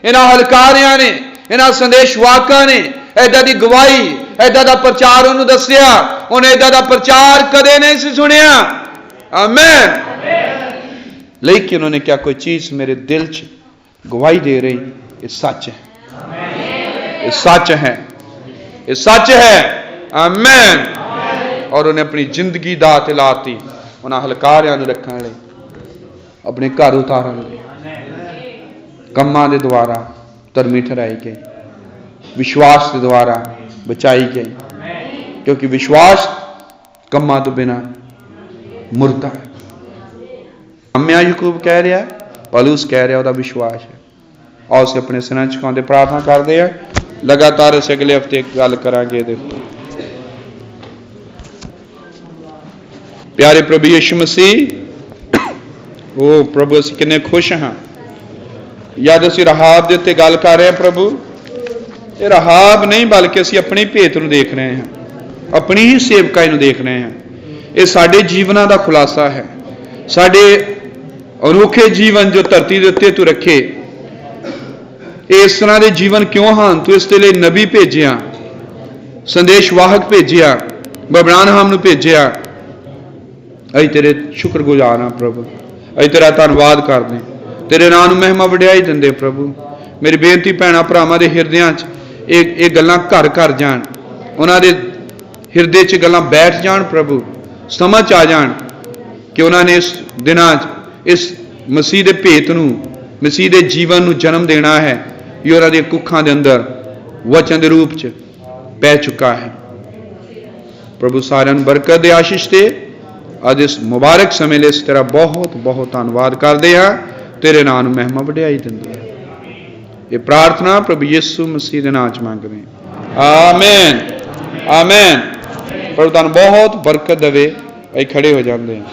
इन्हां हलकारियां ने, इन्हां संदेशवाकां ने ऐदा दी गवाही, ऐदा दा प्रचार उन्होंने दसिया। उन्हें ऐदा दा प्रचार कदे नहीं सी सुनिया। आमीन। लेकिन उन्होंने क्या कोई चीज मेरे दिल च गवाही दे रही, ये सच है, ये सच है, ये सच है। आमीन। और उन्हें अपनी जिंदगी दा ते लाती उन्हां हलकारियां नूं रखण लई, अपने घर उतारन लई, कम्मां दे द्वारा धर्मी ठहराई गई, विश्वास के द्वारा बचाई गई, क्योंकि विश्वास कम्मां तो बिना मुर्दा है। अम्या याकूब कह रहा, पौलुस कह रहा, वह विश्वास है। और उसे अपने सिरां झुकाउंदे प्रार्थना करते हैं। लगातार इस अगले हफ्ते गल करांगे। प्यारे प्रभु यीशु मसीह, ओ प्रभु असीं किन्ने खुश हाँ जद असीं रहाब दे उत्ते गल कर रहे हैं। प्रभु ये रहाब नहीं, बल्कि असीं अपने भेत नूं देख रहे हैं, अपनी ही सेवकाई नूं देख रहे हैं। ये साडे जीवनां दा खुलासा है, साडे अनोखे जीवन जो धरती दे उत्ते तू रखे। इस तरह के जीवन क्यों हाँ? तू इस लिए नबी भेजिया, संदेशवाहक भेजिया, अब्राहम नूं भेजिया। असीं तेरे शुक्रगुजार हाँ प्रभु, असीं तेरा धन्नवाद करदे, तेरे नाम नूं महिमा वडियाई दिंदे। प्रभु मेरी बेनती भैणां भरावां दे हिरदियां च ये गल्लां घर घर जाण, उन्हां दे हिरदे च गल्लां बैठ जाण। प्रभु समझ आ जाण कि उन्होंने इस दिनां इस मसीह के भेत नूं, मसीह के जीवन नूं जन्म देना है। ये उन्हां दी कुखां दे अंदर वचन के रूप च पै चुका है। प्रभु सारिआं नूं बरकत दे, आशीष दे। अज इस मुबारक समय लिए तेरा बहुत बहुत धन्नवाद करते हैं, तेरे नाम नूं महिमा वडियाई दिंदे हैं। ये प्रार्थना प्रभु यीशु मसीह के नाम च मंगदे हैं। आमीन। आमीन। प्रभु तुहानूं बहुत बरकत देवे। असीं खड़े हो जाते हैं।